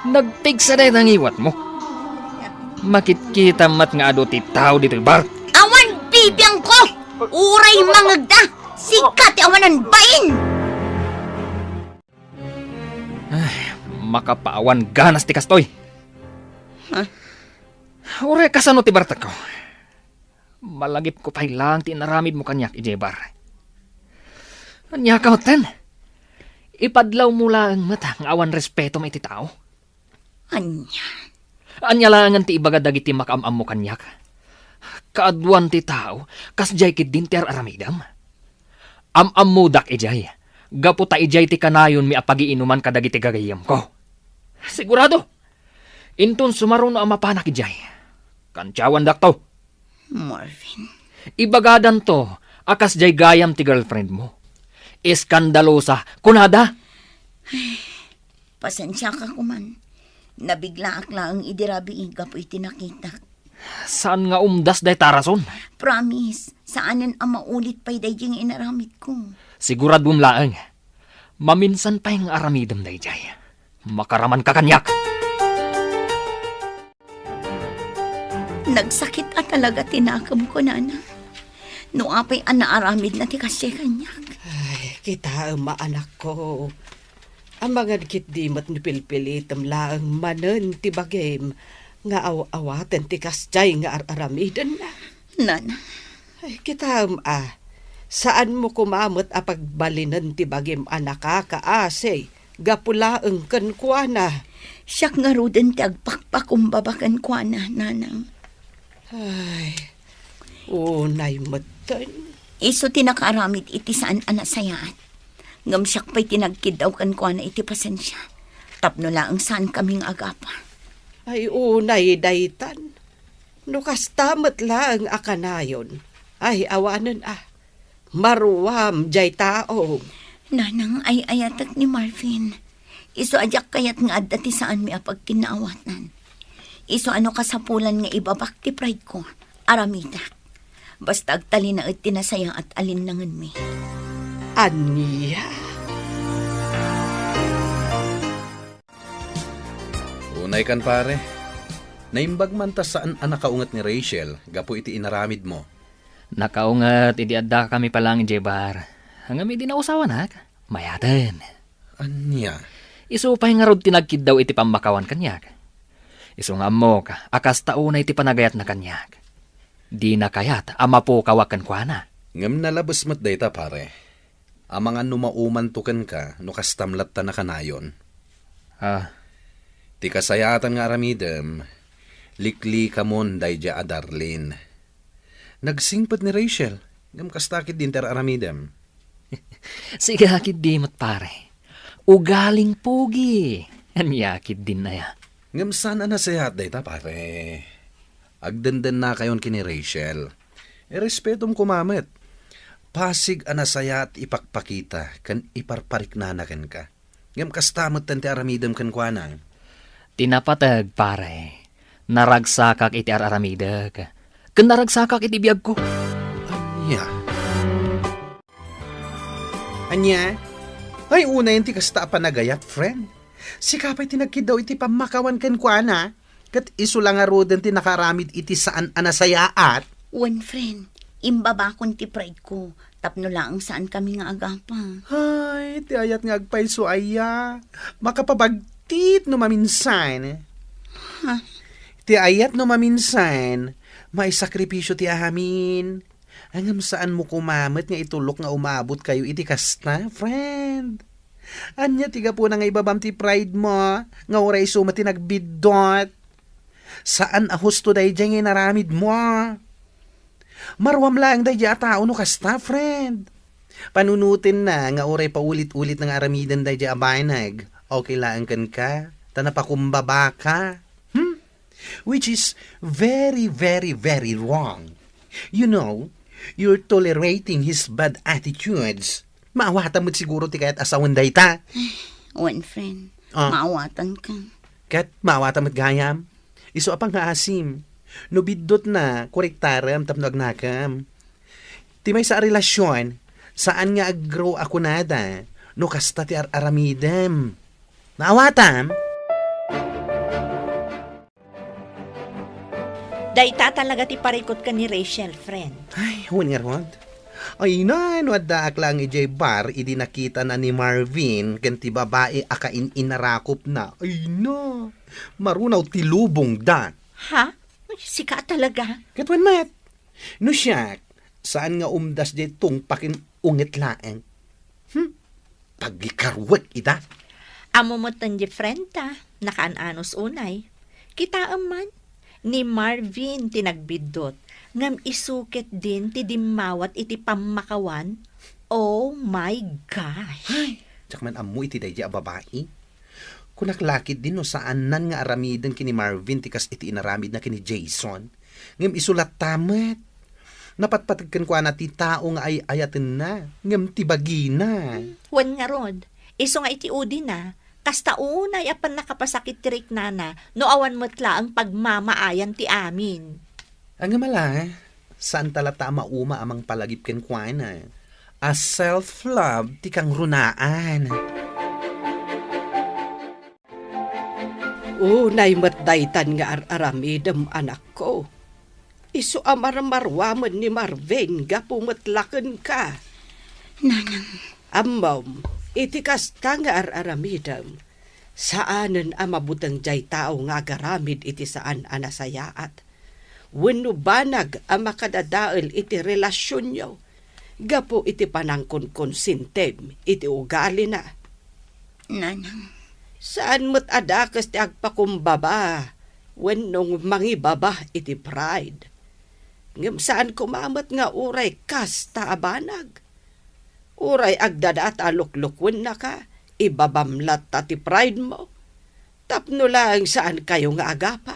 Nagpigsa dahi ang iwat mo. Makitkita mat nga ado ti tao dito'y bar. Awan bibiyang ko! Uray mangagda! Sikat awanan bain! Makapaawan ganas ti kastoy. Ha? Uray kasano ti barta ko. Malagip ko pa'y lang ti naramid mo kanyak ijebar. Anya ka matan. Ipadlaw mo lang mata ang awan respeto may ti tao. Anya? Anya langan ti ibaga dagiti makaamam mo kanyak. Kaadwan ti tao, kasjay kid din ti aramidam. Am-am mo dak ijay. Gaputa ijay ti kanayon mi apagiinuman kadagiti gagayam ko. Sigurado. Intun sumaruno ang mapanak ijay. Kantyawan dak to. Marvin. Ibagadan to, akas jay gayam ti girlfriend mo. Iskandalosa, kunada. Pasensya ka kuman. Nabigla akla ang idirabi gapoy tinakita. Saan nga umdas day tarason? Promise, saanan ang maulit pa'y dayjing inaramid ko. Siguradum laeng. Maminsan pa yung aramidam day jay. Makaraman ka kanyak. Nagsakit at talaga tinakam ko, nana. No apay anaaramid na ti kasya kanyak. Ay, kita maanak ko. Ang mga dikit di mat nipilpilitam laang manen ti bagim nga awatan ti kasjay nga aramidan na. Nana, Ay, kita saan mo kumamot a pagbalinan ti bagim anaka kaasay gapulaeng kankwana. siyak nga ruden ti agpakpakumbabakan kwa na, nanang. Ay, unay matan. Iso tinakaramid iti saan anasayaan. Ngam siyak pa'y tinagkidaw kan kwa na iti pasensya. Tapno lang saan kaming agapa. Ay, unay daytan. No kastamat lang akanayon. Ay, awanan maruwam jay tao. Nanang ay ayatak ni Marvin. Iso ajak kayat nga adati saan mi apag kinaawatan. Iso ano kasapulan nga ibabak ti pride ko, Aramida. Basta agtali na at tinasayang at alinlangan mi. Aniya. Unay kan pare. Naimbag man ta saan ang nakaungat ni Rachel, gapo iti inaramid mo. Nakaungat, idi adda kami palang jebar. Hanggang di na usawan ha, mayatan. Anya? Isupay nga rod tinagkid daw iti pamakawan kanyak. Isu nga mo ka, akas tauna iti panagayat na kanyak. Di na kayat, ama po kawakan kwa na. Ngam nalabas mo't dayta pare. Ang mga numauman tukan ka, no kastamlat ta na kanayon. Ti kasayatan nga aramidem, likli kamon dayja a Darlene. Nagsingpat ni Rachel, ngam kastakit din ter aramidem. Sige hakid di mo't pare. Ugaling pugi. Anyakid din na ya. Ngam sana nasayat dayta pare. Agdandan na kayon kini Rachel. Respetom kumamet. Pasig anasayat ipakpakita kan iparpariknanakan ka. Ngam kastamot tante aramidem kan kuanang. Tinapatag pare. Naragsakak iti araramidag. Kan naragsakak iti biyag ko. Anya? Anya? Ay, una yung ti kasta panagayat, friend. Si kapay tinagkid daw iti pamakawan kan kuana. Kat iso lang arodan ti nakaramid iti saan anasayaat. One friend, imbabakon ti pride ko. Tapno lang saan kami nga agapa. Ay, ti ayat nga agpayso aya. Makapabagtit no maminsan. Ti ayat no maminsan, may sakripisyo ti ahamin. Angam saan mo kumamet nga itulok nga umabot kayo iti kasta, friend. Anya tiga po na nga ibabam ti pride mo, nga oray sumati nagbidot. Saan ahusto day dyan nga naramid mo? Marwam lang day dyan tao no kasta, friend. Panunutin na nga oray paulit-ulit ng aramidan day dyan abanag. Okay lang kan ka, tanapakumbaba ka. Which is very, very, very wrong. You know, you're tolerating his bad attitudes. Maawatan mo't siguro ti kayat asawan day ta. One friend, Ah. maawatan ka. Kat maawatan mo't gayam. Iso apang haasim. No bidot na, korektaram tapno agnakam. Ti may sa relasyon, saan nga aggrow ako nada, no kasta ti aramidem. Maawatam? Dayta talaga ti parikot ka ni Rachel, friend. Ay, huwag nga rod. Ay na, no daak lang ijay bar, idi nakita na ni Marvin, ganti babae akain inarakop na. Ay na, marunaw tilubong da. Ha? Sika talaga. Katwan mat. No siya, saan nga umdas di tung pakin ungit laeng? Pagikarwat ita. Amo mo tan di friend ta, nakaanos unay. Kita man, ni Marvin tinagbidot, ngam isukit din ti dimawat iti pamakawan. Oh my gosh. Tsak man amu iti day a babae. Kunaklakid din no saan nan nga aramidan kini Marvin tikas iti inaramid na kini Jason. Ngam isulat tamat. Napatpatagkan ko na ti tao nga ay ayaten na. Ngam ti bagina. Wan nga rod, iso nga iti udi na, kasta unay apan nakapasakit tirik nana, no awan matla ang pagmamaayan ti amin. Ang mala, saan talata mauma amang palagip ken kuana. A self-love ti kang runaan. Unay matdaytan nga aramidem anak ko. Isu amarmarwaman ni Marvin ga pumatlaken ka. Nanang, Amam, iti kasta nga aramidem. Saanen amabutang jay tao nga garamid iti saan anasayaat. Wenno banag ang makadadael iti relasyon nyo. Gapo iti panangkon konsintem iti ugali na. nanang, Saan mo't adakas ti agpakumbaba, wenong mangibaba iti pride. Ngem saan kumamat nga uray kasta abanag. Uray agdadaat aluklukwen na ka, ibabamlat ta ti pride mo. Tapno lang saan kayo nga agapa.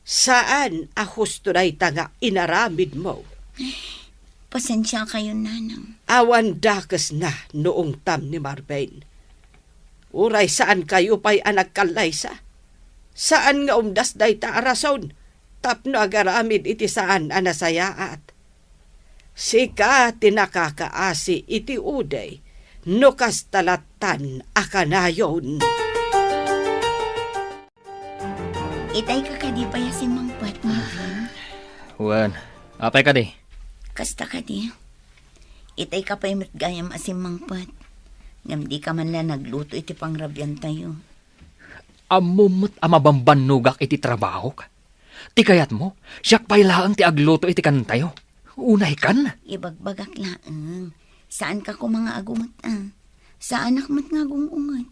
Saan ahusto na ita nga inaramid mo. pasensya kayo, nanang. Awan dakas na noong tam ni Marvin. Uray saan kayo pa'y anak kalaysa? Saan nga umdas day ta arason? Tapno agaramid iti saan anasayaat. Sika tinakakaasi iti uday, no kastalatan akanayon. Itay ka kadi pa yasin mangpat, Marvin. Wan, apay ka di. Kasta kadi. Itay ka pa yung gayam asin mangpat. Ngam di ka man lang nagluto iti pangrabyan tayo. Amumot amabambanugak iti trabaho ka. Ti kayat mo, siyak pa'y laang ti agluto iti kantayo. Unay kan? Ibagbagak laang. Saan ka ko mga agumot Saan akmat nga gungungat?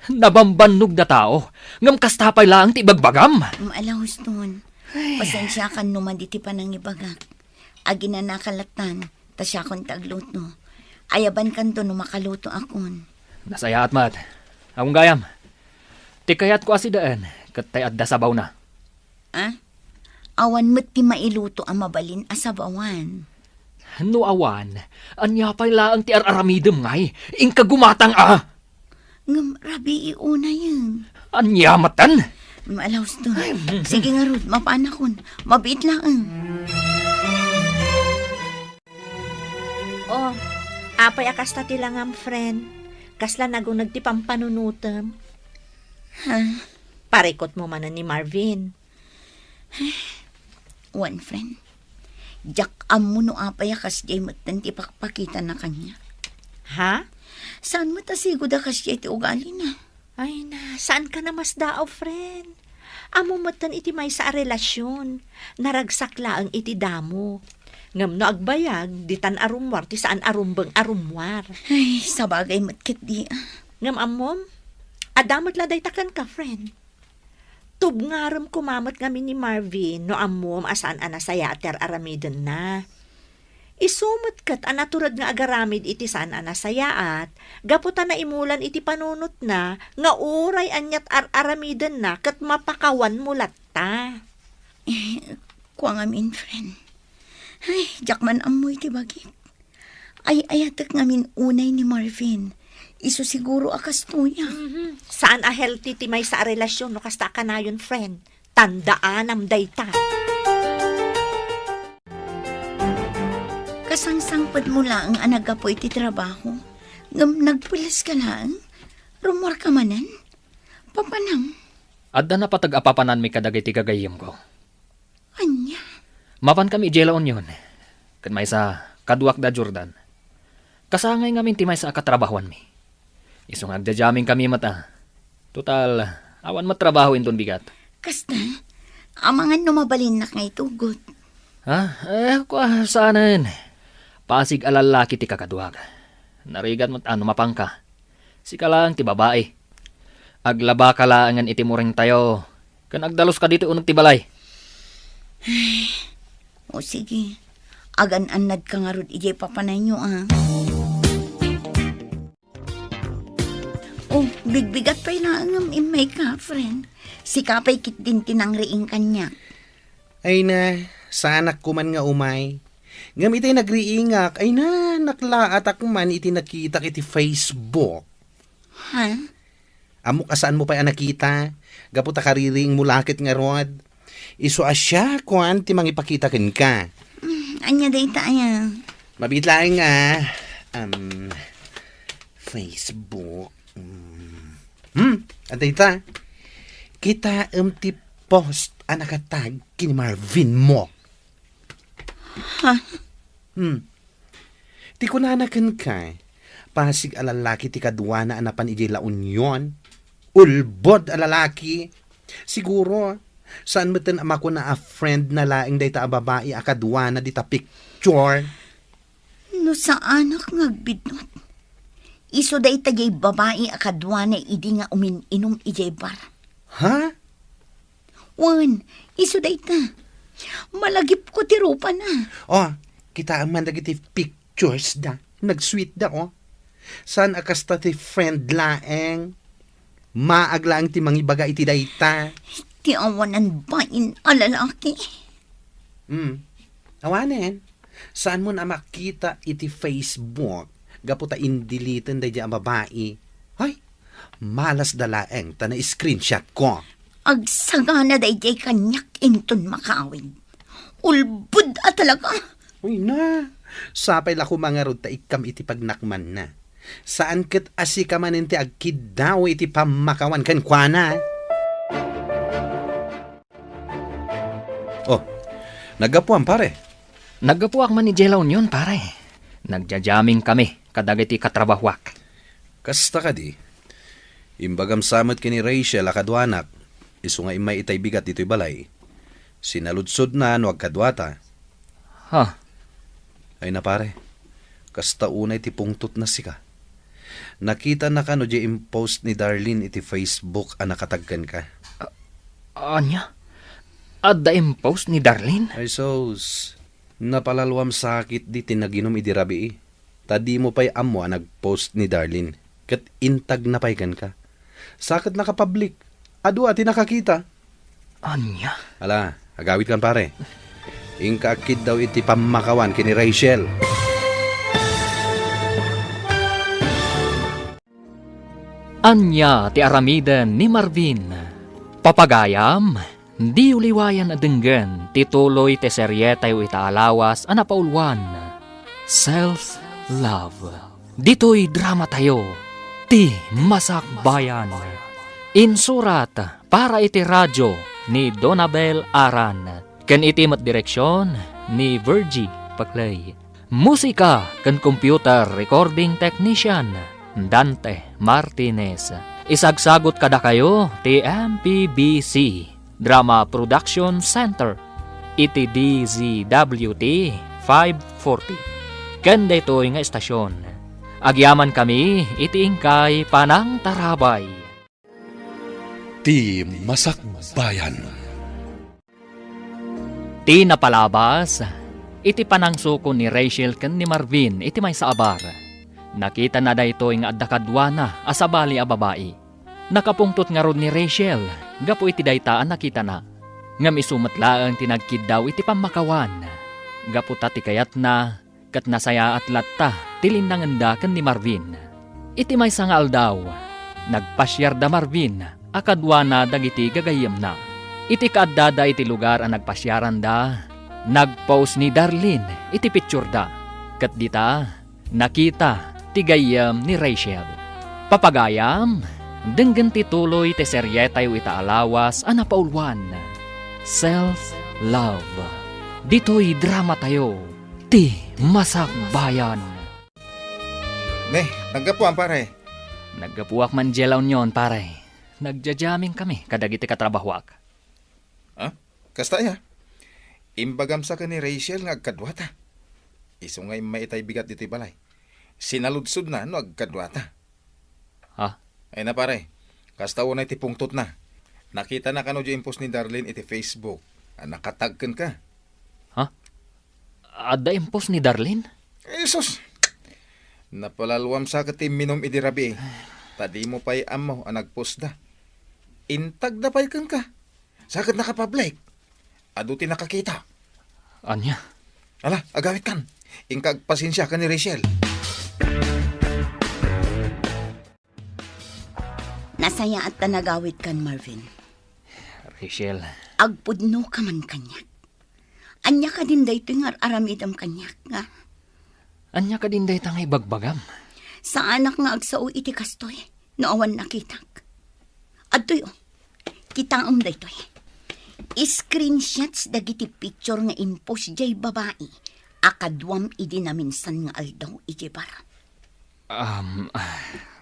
Nabambanug na tao. Ngam kasta pa'y laang ti bagbagam. Alahos nun. Pasensya ka numan diti pa nang ibagak. Agi na nakalatan, ta siya kon tagluto. Ayaban kanto no makaluto akon. Nasaya at mat. Akong gayam. Ti kayat ko asidaan, katay adda sabaw na. Awan mo't ti mailuto ang mabalin asabawan. No awan, anya pa'y laang ti araramidem ngay, ingka gumatang Ngam rabi iuna yun. Anya matan. Alahos nun. Sige nga Ruth, mapanakon. Mabit lang. Oh, apay akas ta tilangam friend. Kasla nagung nagtipampanunutem. Parikot mo man ni Marvin. One friend. Jak amo no apay akas jay matan ti pakpakita na kanya. Ha? Saan mo tasigo da kas jay ti ugali na? Ay na, saan ka na mas daaw, friend? Amo matan iti may sa relasyon. Naragsak laang iti damo. Ngam no agbayag, di tan arumwar, ti saan arumbang arumwar. Ay, sabagay matkit di. Ngam amom, adamot laday takan ka, friend. Tubngaram kumamot kami ni Marvin, no amom asaan anasaya ater aramidon na. Isumot kat anaturad nga agaramid iti saan anasayaat, gaputan na imulan iti panunot na, nga uray anyat aramidan na, kat mapakawan mulat ta. Kuang amin, friend. Ay, jak man amoy ti bagit. Ay, ayatak ngamin unay ni Marvin. Iso siguro akas tuya. Saan a healthy ti may sa relasyon, no kasta ka na yun, friend. Tandaan am dayta. Kasangsangpad mo lang ang anagapoy ti trabaho. Ngam nagpulas ka lang. Rumor ka manan. Papanam. Adda na patag-apapanan mi kadagay ti gagayim ko. Anya. Mapan kami jelaon yun. Kan may sa kaduak da Jordan. Kasangay ngamin ti may sa katrabahuan mi. Isong agdajaming kami mata. Total, awan matrabaho inton bigat. Kasta, amangan numabalin na ngay tugot. Kwa saanan. Pasig alalaki ti kakaduak. Narigat mo't mapangka. Sika lang ti babae. Aglaba ka laangan iti muring tayo. Kan agdalos ka dito unag ti balay. O sige, agan-anad ka nga rod ijay papanay nyo Oh, bigbigat pa'y naangam imay ka, friend. Si kapay kit din tinangriing kanya. Ay na, sa anak ko man nga umay. Ngam iti nagriingak, ay na, nakla atak man iti nakita iti Facebook. Ha? Amok asaan mo pa'y nakita? Gaputa kariring mulakit nga rod. Iso asya, kuan, ti mangipakita kin ka. Anya day tayo. Mabitlaing nga, Facebook. Antay ta. Kita ti post anakatag kini Marvin mo. Ha? Ti kunanakan ka. Pasig alalaki ti kadwa na anapan ijay la union. Ulbod alalaki. Siguro, saan mo tin ama ko na a friend na laing day ta babae akadwa na di ta picture. No sa anak ngagbidnot. Iso day tagay babae akadwa na idi nga uminom ijay bar. Ha? Wan, iso day ta. Malagip ko ti rupa na. Oh, kita ang man dagiti pictures da. Nag-sweet da, oh. Saan akasta ti friend laeng? Maaglaang ti mangibaga iti dayta. Ti awanan bain alalaki. Awanen. Saan mo na makita iti Facebook? Gaputa indilitan da ang babae. Ay, malas dalaeng ta na screenshot ko. Agsagana dayjay kanyak inton makawid. Ulbud talaga. Uy na, sapay la ko mga rod ta ikam iti pagnakman na. Saan ket asi ka man iti agkid daw iti pamakawan kan kuana. Oh, nagapuan pare. Naggapuak man ni Jelaw yun, pare. Nagjajaming kami, kadag iti katrabahwak. Kasta ka di. Imbagam samot kini Rachel akadwanak. Isu nga imay itay bigat dito'y balay. Sinaludsod na no agkadwata. Ha? Ay na pare, kasta unay ti pungtot na sika. Nakita na ka no di impost ni Darlene iti Facebook a nakatagkan ka. Anya? Adda impost ni Darlene? Ay sos, napalalwam sakit di tinaginom iti rabi. Tadi mo pa'y amo a nagpost ni Darlene. Kat intag na paykan ka. Sakit nakapublik. Adu ati nakakita. Anya? Ala, agawit kan pare. Ingkakid daw iti pamakawan kini Rachel. Anya ti aramidan ni Marvin. Papagayam, di uliwayan adenggan, tituloy te serye tayo itaalawas anapaulwan. Self-love. Dito'y drama tayo. Ti Masakbayan. Insurat para iti radyo ni Donabel Aran. Ken iti mat direksyon ni Virgie Paclay. Musika ken computer recording technician Dante Martinez. Isagsagot kada kayo ti MPBC Drama Production Center iti DZWT 540. Ken daytoy nga estasyon. Agyaman kami iti ingkay Panang Tarabay. Ti Masakbayan. Ti napalabas, iti panangsuko ni Rachel ken ni Marvin iti may saabar. Nakita na daytoy nga adda kadwana asabali a babae. Nakapungtot nga rod ni Rachel, gapo iti daytaan nakita na. Ngam isumatlaang tinagkid daw iti pamakawan. Gapo ti kayat na, kat nasaya at latta, tilindanganda ken ni Marvin. Iti may sangal daw, nagpasyar da Marvin, akadwana dagiti gagayem na. Iti kaadada iti lugar ang nagpasyaran da, nagpost ni Darlene iti picture da. Kat dita, nakita ti gayem ni Rachel. Papagayam, denggan tituloy ti serye tayo itaalawas anapaulwan. Self-love. Dito'y drama tayo. Ti Masakbayan. Ne, naggapuan pare. Naggapuak man jelaw nyon, pare. Nagjajaming kami, kadagiti katrabahwak. Kasta ya. Imbagam sa ka ni Rachel nga agkadwata. Isu ngay maitay bigat dito balay. Sinaludsod na no agkadwata. Ha? Ay na pare, kasta unay ti pungtot na. Nakita na kano di impos ni Darlene iti Facebook. Nakatagken ka. Adda impos ni Darlene? Jesus! Napalalwam sa ka ti minom iti rabi. Tadi mo pa'y amo ang nagpost da. Intag na pa'y ka. Sakit nakapublic. Adu ti nakakita. Anya? Ala, agawit kan. Ingkag pasensya ka ni Rachel. Nasaya at tanagawit kan, Marvin. Rachel, Agpudno ka man kanyak. Anya ka din dayto nga aramidam kanyak nga. anya ka din day tangay bagbagam. Sa anak nga agsao iti kastoy, noowan nakitak. Adtoy kitang daytoy. Screenshots dagiti picture nga impos jay babae. Akadwam idi na minsan nga aldaw iti bara.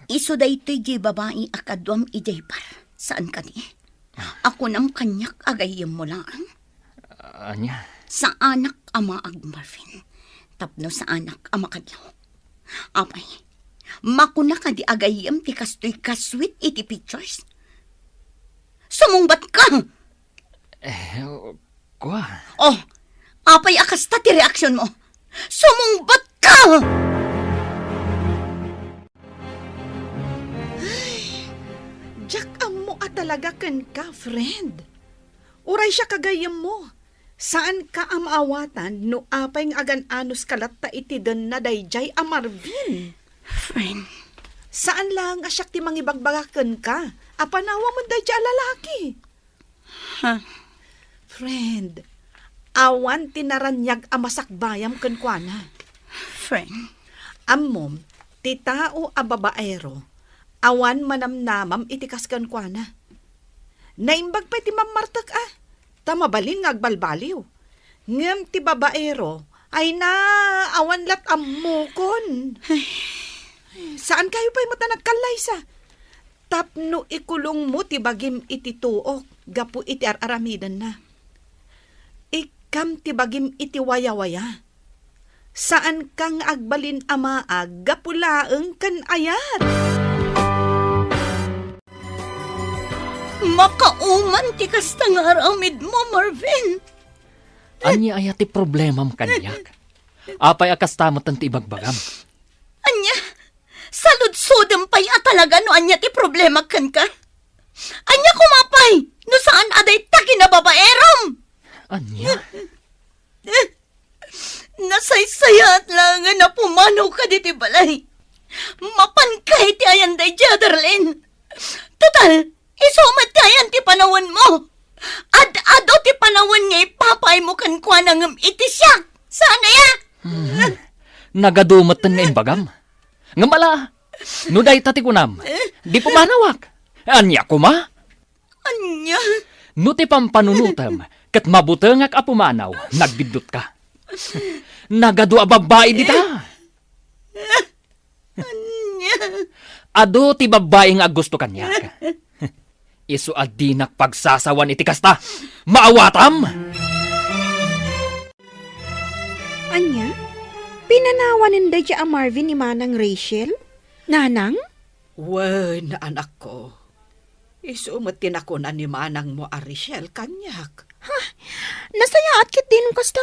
Iso daytoy jay babae akadwam iti bara. Saan ka di? Ako nam kanyak agayem mo lang. Anya? Sa anak ama ag Marvin. Tapno sa anak ama kadlaw. Apay, makuna ka di agayem ti kastoy kaswit iti pictures. Sumungbat ka! Kwa? Oh, apay akasta ti reaksyon mo. Sumungbat ka! Jack, amo talaga kan ka, friend. Uray siya kagayam mo. Saan ka amaawatan no apay ng agan-anos kalatta iti den na dayjay a Marvin? Friend, Saan lang asyak ti mangibagbagaken ka? Apanawa mo dayjay a lalaki. Ha? Friend, awan tinaranyag amasakbayam ken kuana. Friend, Ammom, ti tao a babaero, awan manamnamam itikas ken kuana. Naimbag pa ti mamartek tamabalin nga agbalbaliw. Ngem ti babaero, ay na awan lat ammukon. Saan kayo pa'y mata nagkalaysa? Tapno ikulong mo ti bagim iti tuok, gapu iti aramidan na. Ikam ti bagim iti waya-waya. Saan kang agbalin amaag, gapu laeng kan ayat. makauman ti kasta nga aramid mo, Marvin. Anya aya ti problemam kanyak. Apay akastamot ti ibagbagam. Anya, saludsodem pa'y talaga no anya ti problema kan ka. Anya kumapay, no saan aday ta kinababaerom. Anya? Nasaysayat lang nga na pumanaw ka di ti balay. Mapan kahit ti ayan day Jaderlin. Total, isumat ti ayan ti panawon mo. Ad-ado ti panawon nga ipapay mo kan kwa nang itisyak. Sana ya? Nagadumot nga imbagam. Nga mala, no day tati kunam, di pumanawak. Anya kuma? Anya? No ti pampanunutam, kat mabutengak a pumanaw, nagbidot ka. Nagadu a babae dita. Anya? Ado ti babae nga gusto kanyak. Isu adinak pagsasawan iti kasta. Maawatam! Anya? Pinanawanin da a Marvin ni Manang Rachel? Nanang? Wen, anak ko. Isumatin ako na ni manang mo Ariel kanyak. Nasayaat kit din kasta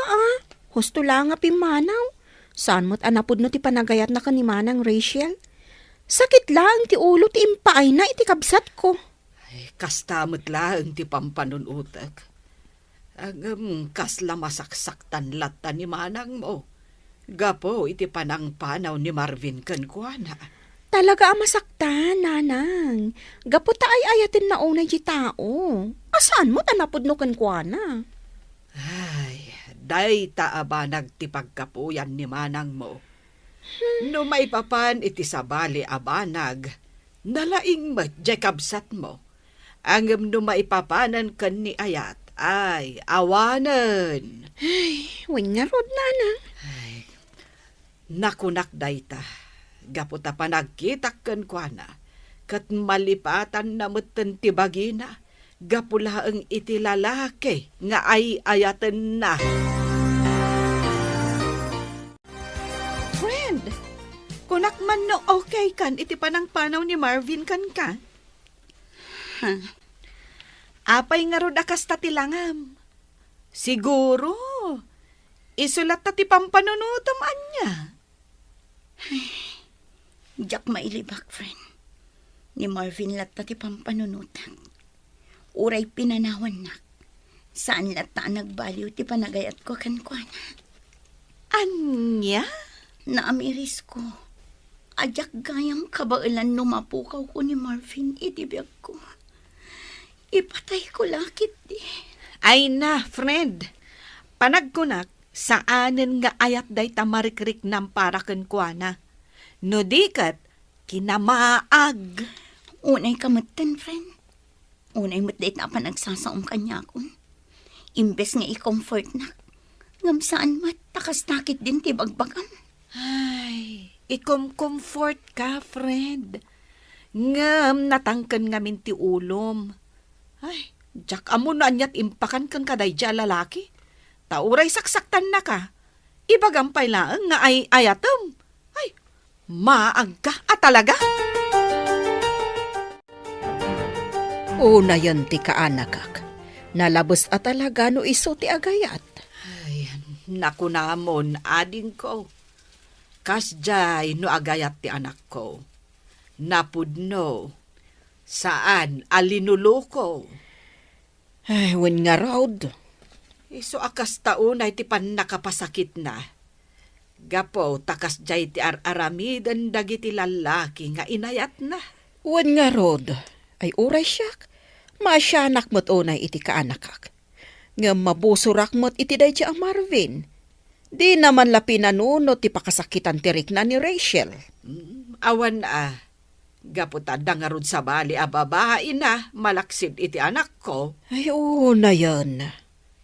Husto lang nga pimanaw. Saan mo't anapod no ti panagayat na ka ni Manang Rachel? Sakit lang ti ulo ti impaay na iti kabsat ko. Ay, kastamot lang ti pampanunutak. Ang kasla masaksaktan lata ni manang mo. Gapo iti panang panaw ni Marvin kankwana. Talaga masaktan, nanang. Gaputa ay ayatin na unay di tao. Asaan mo't anapod no kankwana? Ay, day taaba nagtipagkapuyan ni manang mo. No may papan iti sabali abanag, nalaing madjakabsat mo. Ang no maipapanan kan ni ayat, ay awanan. Wing nga rod, nanang. Nakunak dayta, gaputa pa nagkitak kan kuana, kat malipatan na mutan ti bagina, gapula ang iti lalaki nga ay ayatan na. Friend, kunak man no okay kan iti panang panaw ni Marvin kan ka? Apay nga rod akas tatilangam. Siguro, isulat ta ti pampanunutam anya. Diyak mailibak, friend. Ni Marvin latta ti pampanunutan. Uray pinanawan nak. Saan latta nagbaliw ti panagayat ko kankwana. Anya? Naamiris ko. Ajak gayang kabailan numapukaw ko ni Marvin itibiyag ko. Ipatay ko lakit di. Ay na, friend. Panagkunak, saanen nga ayat day tamarikrik ng paraken kuana. No dikat, kinamaag. Unay kamutan, friend. Unay matdait na panagsasaom kanya akon. Imbes nga i-comfort na. Ngam saan mat, takas nakit din ti bagbagam. Ay, ikom-comfort ka, friend. Ngam natangkan ngamin ti ulom. Ay, jak amo na anyat impakan kang kaday dya lalaki. Tauray saksaktan na ka. Ibagampay laang nga ay ayatom. Ay, maag ka talaga. Una yan ti kaanakak. Nalabos talaga no iso ti agayat. Ay, naku namon, ading ko. Kasjay no agayat ti anak ko. Napudno. Saan alinuluko? Ay, wen nga raod. Iso akas taon ay ti pan nakapasakit na. Gapo, takas jay ti aramidan dagiti lalaki nga inayat na. Wen nga rod. Ay uray siyak. Masyanak mo't unay iti kaanakak. Nga mabusurak mo't iti day ang Marvin. Di naman lapi nanunot ti pakasakitan tirik na ni Rachel. Awan gaputa dangarod sa bali a babae na malaksid iti anak ko. Ay, oo na yan.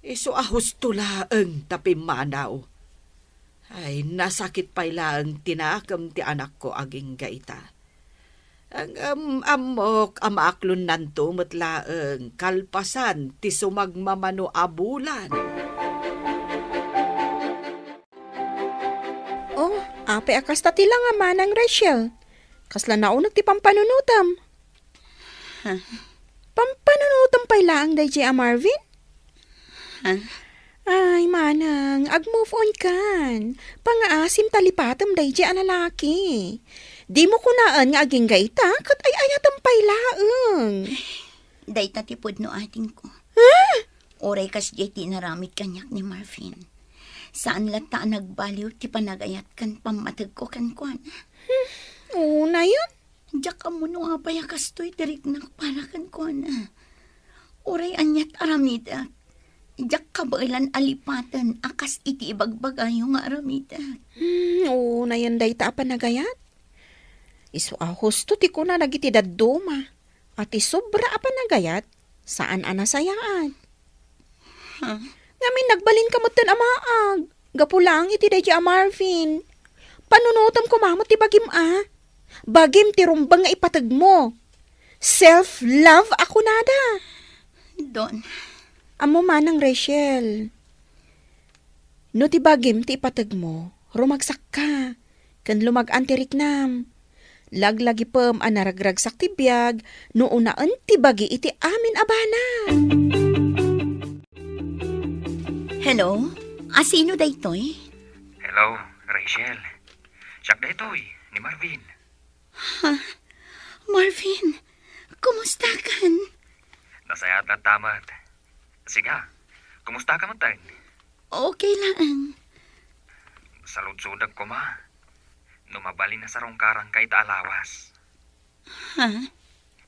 Iso ahos tulaang tapimanaw. Ay, nasakit pa ilang tinakam ti anak ko aging gaita. Ang amok amaaklon nanto matlaang kalpasan ti sumagmamano abulan. Oh, ape akas ta tila nga manang Rachel. Kasla naunag ti pampanunutam. Pampanunutam pa ilang day a Marvin? Ay, manang, ag-move on kan. Pangaasim talipatam day a lalaki. Di mo kunaan nga aging gaita, kat ay ayatam pa ilaang. Day tatipod no ating ko. Oray kas jeti naramid kanyak ni Marvin. Saan lata nagbaliw ti panagayat kan pamatag ko kan kuan. Oo na yun. Diyak ka mo no apaya kastoy tirik na para kan kuan. Oray anyat aramida. Diyak ka ba ilan alipatan akas iti ibagbagayo nga aramida. Oo na yun day ta panagayat. Isu ahos to ti ko na nagiti daduma. At isobra apanagayat saan anasayaan. Ngamin nagbalin ka mo ten amaag. Gapulang iti day a Marvin. Panunutam ko mamot ti bagim Bagim ti rumbang nga ipatag mo. Self-love ako nada. Don. Amo manang Rachel. No ti bagim ti ipatag mo, rumagsak ka. Kan lumagan ti riknam. Laglagi pem anaragragsak ti biyag, no unaan ti bagi iti amin abana. Hello? Sino daytoy? Hello, Rachel. Siyak daytoy, ni Marvin. Marvin, kumusta kan? Nasayat at tamat. Siga, kumusta ka man tayo? Okay lang. Salud-sudag ko ma. Numabali na sa rongkarang kay alawas.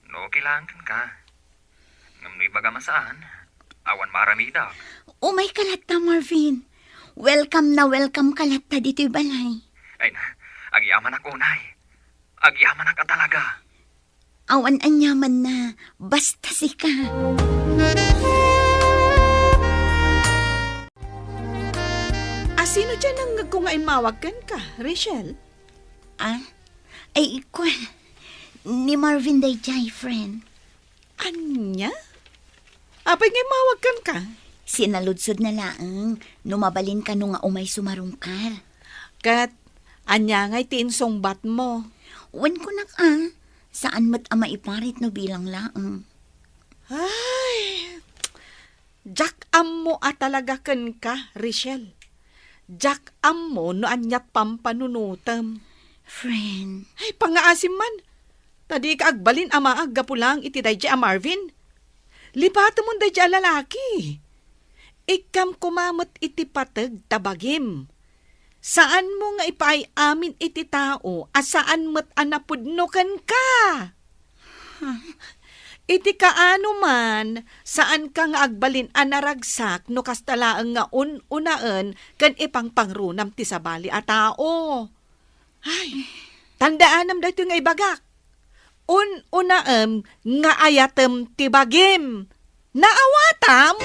No, kailangan ka. Ngam no ibaga masaan, awan maramida. Umay kalata, Marvin. Welcome kalata dito'y balay. Ay na, agyaman ako unay. Agyaman ka talaga. Awan anyaman na, basta sika. Sino dyan ang kung mawagkan ka, Rachel? Ay, ikaw. Ni Marvin Dayjay, friend. Anya? Apay nga mawagkan ka? Sinaludsod na laang, numabalin ka nung nga umay sumarungkar. Kat, anya nga'y tiinsong bat mo. Wan ko na saan mat ama iparit no bilang laang. Ay, Jack ammo talaga kan ka, Rachel. Jack ammo no anyat pampanunutam. Friend. Ay, pangaasim man. Tadi ka agbalin amaag gapulang iti dayjay a Marvin. Lipata mo dayjay a lalaki. Ikam kumamot iti patag tabagim. Saan mo nga ipay amin iti tao asaan mo't anapudnokan ka? Iti kaano man, saan ka nga agbalin anaragsak no kastalaang nga unaan kan ipang pangrunam ti sabali a tao. Ay, tandaanam dito nga ibagak. Unaam nga ayatem ti bagim. Naawatam?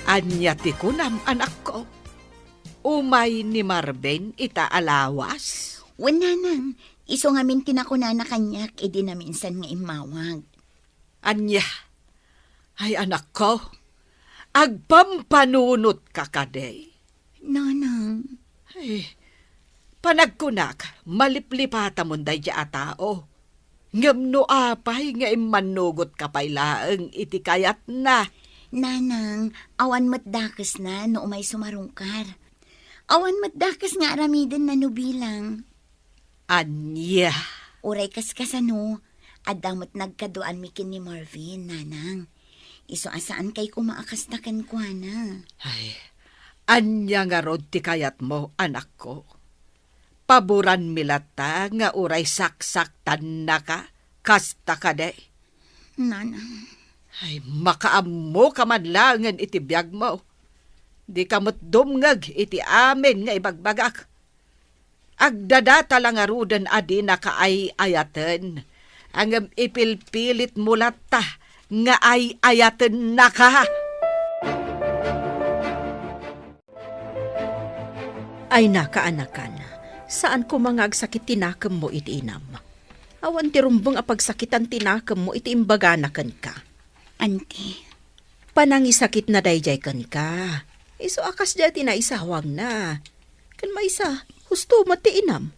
Anya ti kunam anak ko. Umay ni Marvin ita alawas. Wala nang, iso nga min tinakuna na kanyak, edi na minsan nga imawag. Anya, ay anak ko, agpampanunot ka kaday. Nanang. Ay, panagkunak, maliplipata mo day a tao. Ngam no apay nga imanugot ka pailaang iti kayat na. Nanang, awan matdakas na no umay sumarungkar. Awan matdakas nga aramiden na no bilang. Anya. Uray kaskasano, adamot nagkaduan mikin ni Marvin, nanang. Iso asaan kay kumaakas na kankwana. Ay, anya nga rod ti kayat mo, anak ko. paboran milata nga uray saksaktan na ka, kasta ka day. Nanang, Ay, makaammo ka man langan iti biyag mo. Di ka mo't dumngag iti amin nga ibagbagak. Agdadata lang arudan adi na kaay-ayaten. Ang ipilpilit mulata nga ay-ayaten na ka. Ay nakaanakan, saan ko mga agsakit tinakam mo iti inam? Awan ti rumbong apagsakitan tinakam mo iti imbaganakan ka. Auntie, Panangisakit na dayjay kan ka. Iso akas dya tinaisawang na. Kan maisa, husto mati inam.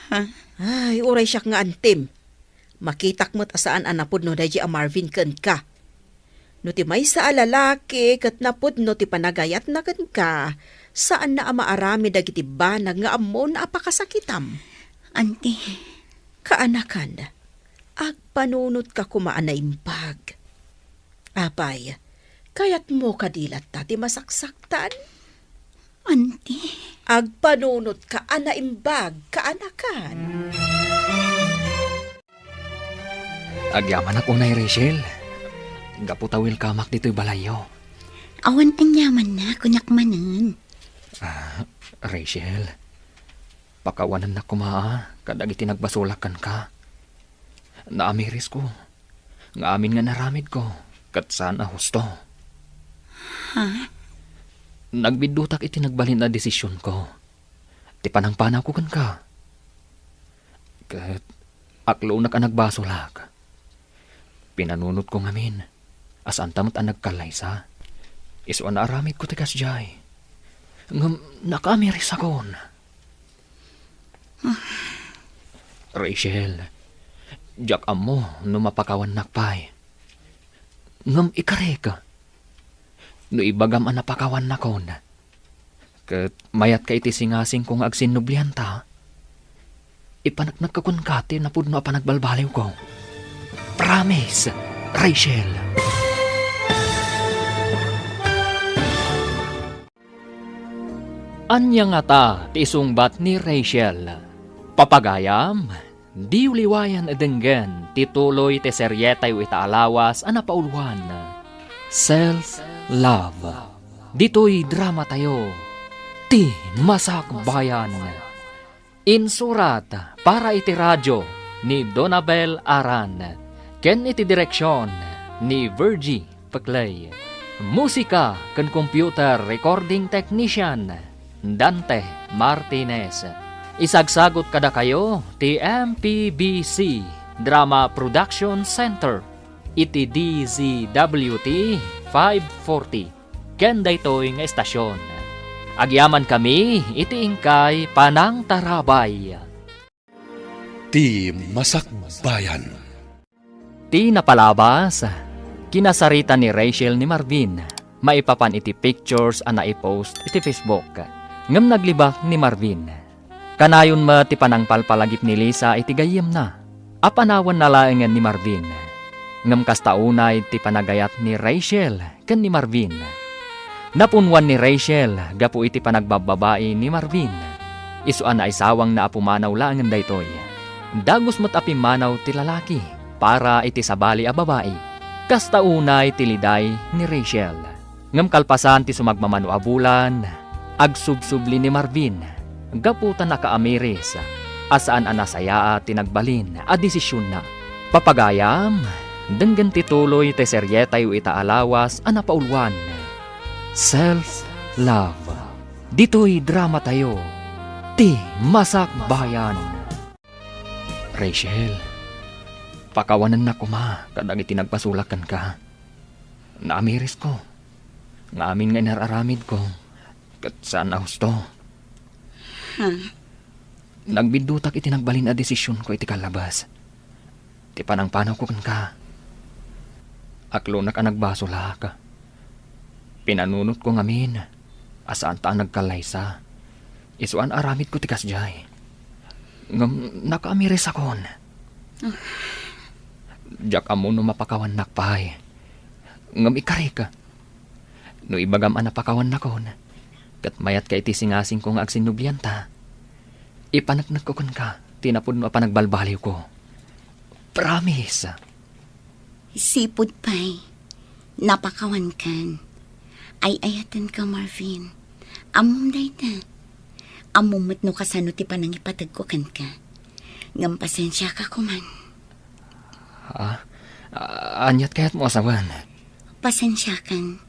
ha? Ay, uray siya nga antim. Makitak mo't asaan anapod no dayjay a Marvin kan ka. No ti may sa alalaki, kat napod no ti panagayat na kan ka, saan na amaarami dagiti banag nga amon na apakasakitam. Auntie, Kaanakan, agpanunot ka kumaan na impag. Apay, kayat mo kadilat ta ti masaksaktan? auntie, Agpanunot ka ana imbag, kaanakan. Agyaman ako na Rachel. Gaputawil kamak dito'y balayo. awan anyaman na kunakmanan. Rachel, pakawanan na kumaa, kadag itinagbasulakan ka. Naamiris ko, nga amin nga naramid ko, kat sana husto. Nagbidutak itinagbalin na desisyon ko. Ti panangpanaw ko kan ka. Kat aklo na ka nagbasulak. Pinanunot ko ngamin, asan tamot ang nagkalaysa. Iso na aramid ko tikas jay. Ngam nakamiris akon. Rachel, jak amo no mapakawan nakpay. Ngam ikare ka. No ibagam ang napakawan nakon. Kat mayat ka iti singasing kong agsinublihan ta. Ipanaknag ka kun kati na pudno a panagbalbaliw ko. Promise, Rachel. Anya nga ta ti isungbat ni Rachel. Papagayam, di uliwayan edenggen tituloy ti seryetay itaalawas anapaulwan. Self-love. Dito'y drama tayo. Ti Masakbayan. Insurat para iti radyo ni Donabel Aran. Ken iti direksyon ni Virgie Paclay. Musika ken computer recording technician Dante Martinez. Isagsagot kada kayo ti MPBC Drama Production Center iti DZWT 540 ken daytoy nga estasyon. Agyaman kami iti ingkay Panang Tarabay. Ti Masakbayan. Ti napalabas, kinasarita ni Rachel ni Marvin, maipapan iti pictures a naipost iti Facebook. Ngem naglibak ni Marvin. Kanayon ma ti panangpalpalagip ni Lisa iti gayem na. Apanawan na laengan ni Marvin. Ngem kastaunay ti panagayat ni Rachel ken ni Marvin. Napunwan ni Rachel gapu iti panagbababae ni Marvin. Isuan na isawang na apumanaw laengan daytoy. Dagos mo't apimanaw ti lalaki para iti sabali a babae. Kastaunay ti liday ni Rachel. Ngem kalpasan ti sumagmamano a bulan, agsubsubli ni Marvin. Gaputan na kaamiris, asaan anasaya tinagbalin a desisyon na. Papagayam, denggan tituloy te seryetay itaalawas a napaulwan. Self-love. Dito'y drama tayo. Ti Masakbayan. Rachel, pakawanan na kuma kadag itinagpasulakan ka. Naamiris ko. Nga amin nga inararamid ko. Kat sana husto. Nagbidutak itinagbalin a desisyon ko iti kalabas. Ti panangpanaw ko kan ka. Aklo na ka nagbasulak. Pinanunot ko ngamin. Asaan ta nagkalaysa. Isuan aramid ko ti kasjay. Ngam nakaamiris akon. Jak amo no mapakawan nakpay. Ngam ikari ka. No ibagam anapakawan nakon. Kat mayat ka iti singasing kong agsinublian ta. Ipanagnak ko kan ka. Tinapod mo panagbalbaliw ko. Promise. Sipod pa'y. Napakawan kan. Ay ayatan ka, Marvin. Amom dayta. Amumot no kasano ti panang ipatag ko kan ka. Ngam pasensya ka kuman. Anyat kayat mo asawan. Pasensya kan.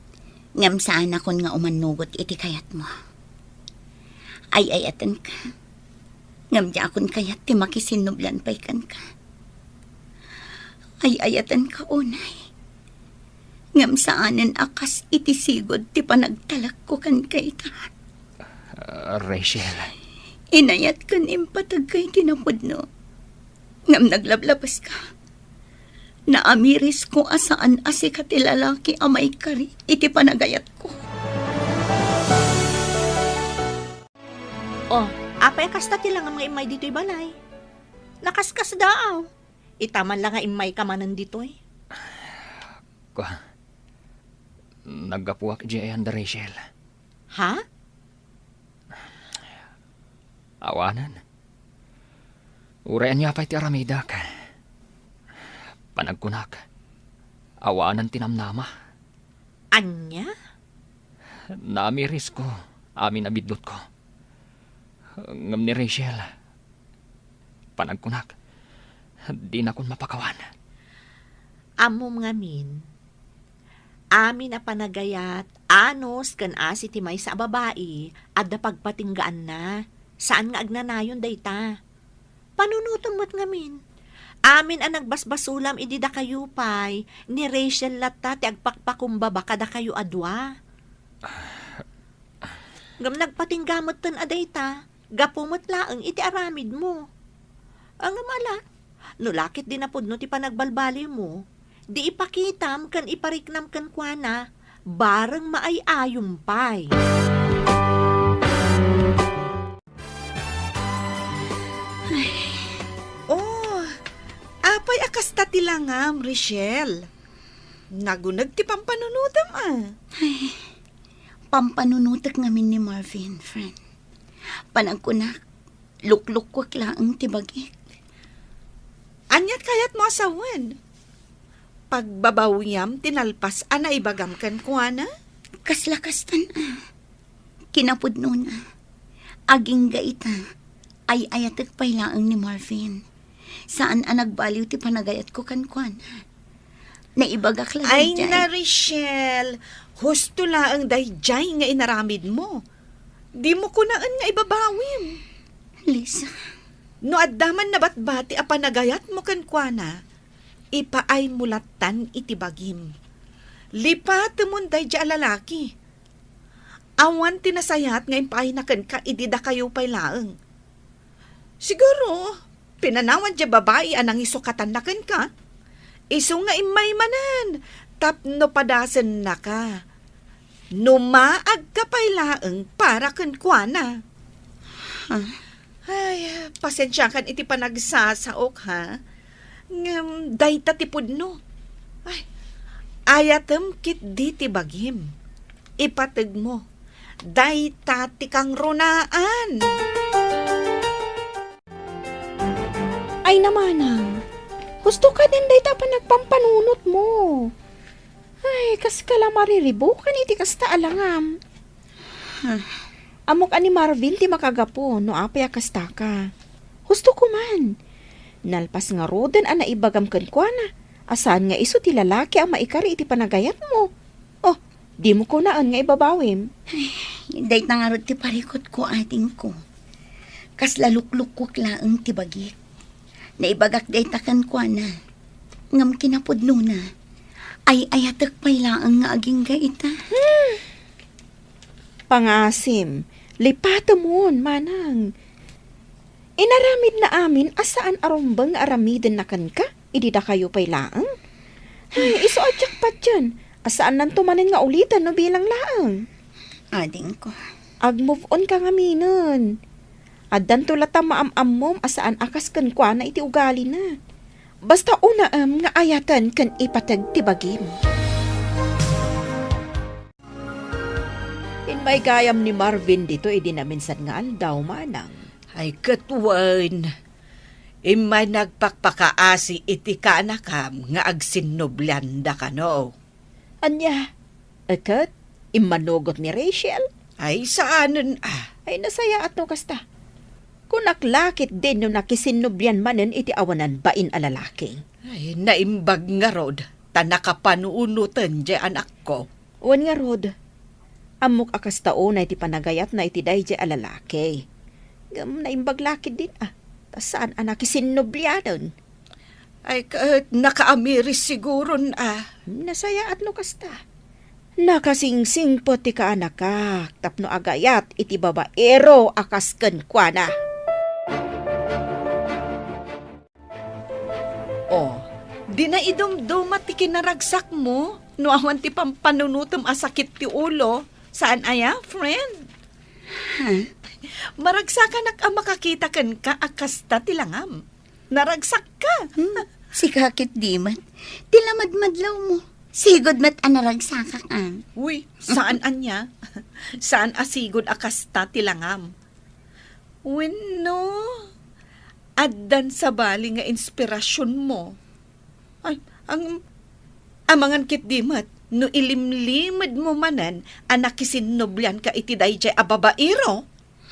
Ngam saan akon nga umanugot iti kayat mo. Ay ayatan ka. Ngam di akon kayat ti makisinublan pa'y kan ka. Ay ayatan ka unay. Ngam saanan akas iti sigod ti panagtalak ko kan kay ta. Rachel. Inayat kan impatag kay tinapod no. Ngam naglablabas ka. Naamiris ko asaan asi ka ti lalaki amay kari iti panagayat ko. Oh, apay kasta ti lang ang mga imay dito'y balay. Nakaskas daaw. Itaman lang nga imay ka manan dito'y. Naggapuak di ayan da Rachel. Ha? Awanan. Urayan niya pa'y ti aramidak. Panagkunak. Awanan tinamnama. Anya? Naamiris ko. Amin abidlot ko. Ngam ni Rachel. Panagkunak. Di na kon mapakawan. Amom ngamin. Amin na panagayat, anos kan asi ti may sa babae, at da pagpatinggaan na. Saan nga agnanayon dayta? Panunutom mo't ngamin. Amin ang nagbasbasulam idi da kayo pay, ni Rachel latta ti agpakpakumbaba kada kayo adwa. Ngam nagpatinggamot tan adayta, gapumot laeng iti aramid mo. Ang amala, nulakit din napod no ti panagbalbali mo, di ipakitam kan ipariknam kan kuana, bareng maayayong pay. Oh, apay akasta ti langam, Rachel. Nagunag ti pampanunutam Pampanunutak ngamin ni Marvin, friend. Panagkunak, lukluk-kwak laang ti bagik. Anyat kayat mo asawan. Pagbabawiyam, tinalpas, ana ibagam kan kuana? Kaslakastan Kinapudno na. Aging gaita. Ay ayatek pay laang ni Marvin. Saan nagbaliw ti panagayat ko kan kuana. Naibagak lang Ay dyan. na, Rachel. Husto laang dayjay nga inaramid mo. Di mo kunaan nga ibabawim. Lisa, No addaman na batbati a panagayat mo kan kuana, ipaay mulatan iti bagim. Lipat mon dayjay a lalaki. Awan tinasayat nga ipaay na kan ka idida kayo pay laeng. Siguro, pinanawan dya babae anang isukatan na kan ka. Iso nga imay manan, tapno padasan na ka. Numaag ka pay laeng para kan kuana. Ay, pasensya kan iti panagsasaok ha. Ngam, dayta tipod no. Ay, ayatem kit di ti bagim. Ipateg mo. Dayta ti kang runaan. Ay namanang, gusto ka din day pa nagpampanunot mo. Ay, kas kala mariribukan iti kasta alangam. Amok ani Marvin ti makagapo no apay kasta ka. Gusto ko man. Nalpas nga roden ana ibagam ken kuana. Asan nga iso ti lalaki ang maikari iti panagayat mo. Oh, di mo ko naan nga ibabawim. day tangarod ti parikot ko ating ko. Kas lalukluk-kwak laang ti bagik. Naibagak day takan kuana. Ngam kinapudno na. Ay ayatek pay laang nga aging gaita. Pangasim, lipata mon, manang. Inaramid na amin asaan arumbang aramiden na kan ka, idida kayo pay laang. Ay, iso adyak pa dyan, asaan nan tumanin nga ulitan no bilang laang. Ading ko. Ag-move on ka nga minon. Addan tulata maam-am mom asaan akas kan kwa na iti ugali na. Basta una nga ayatan kan ipatag tibagim. In may gayam ni Marvin dito, naminsan nga aldaw manang. Ay katwan, imay nagpakpakaasi iti ka anakam nga agsinublanda ka no. Anya, akat, imanugot ni Rachel. Ay saanan Ay nasaya at no kasta. Kung naklakit din no nakisinubyan manen iti awanan bain alalaki. Ay naimbag nga rod, tanakapanuunutan di anak ko. Wan nga rod, amok akas tao na iti panagayat na iti dayjay alalaki. Gam naimbag lakit din Tas saan anak isinubyanon? Ay kahit nakaamiris siguro Nasaya at no kasta. Nakasingsing po ti ka anak ka, tapno agayat iti babaero akas ken kuana. Oh, di na idumduma ti kinaragsak mo, no awan ti pampanunutom asakit ti ulo. Saan aya, friend? Maragsakan ang makakita kan ka akasta ti langam. Naragsak ka. Si kakit di man, tilamadmadlaw mo. Sigod mat anaragsakak ang. Uy, saan anya? Saan asigod akasta ti langam? Wenno, addan sa bali nga inspirasyon mo. Ay, ang amangan kit di mat, no ilimlimad mo manan, anak isinublan ka iti dayjay ababairo.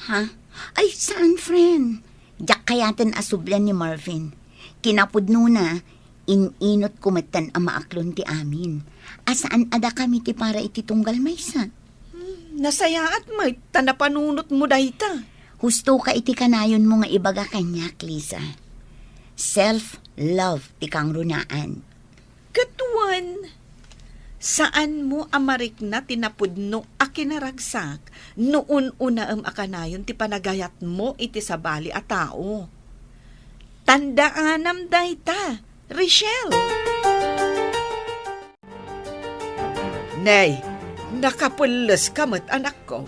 Ha? Ay, saan, friend? Diyak kayatin asublan ni Marvin. Kinapudno na, ininot kumatan ang maaklon ti amin. Asaan ada kami ti para iti tunggal maysa? Nasayaat mo, tanapanunot mo dayta. Husto ka iti kanayon mo nga ibaga kanya, Lisa. Self-love ti kang runaan. Katuan, saan mo amarik na tinapudno a kinaragsak noon una akanayon ti panagayat mo iti sabali a tao. Tandaanam dayta, Rachel. Nay, nakapulos kamot anak ko.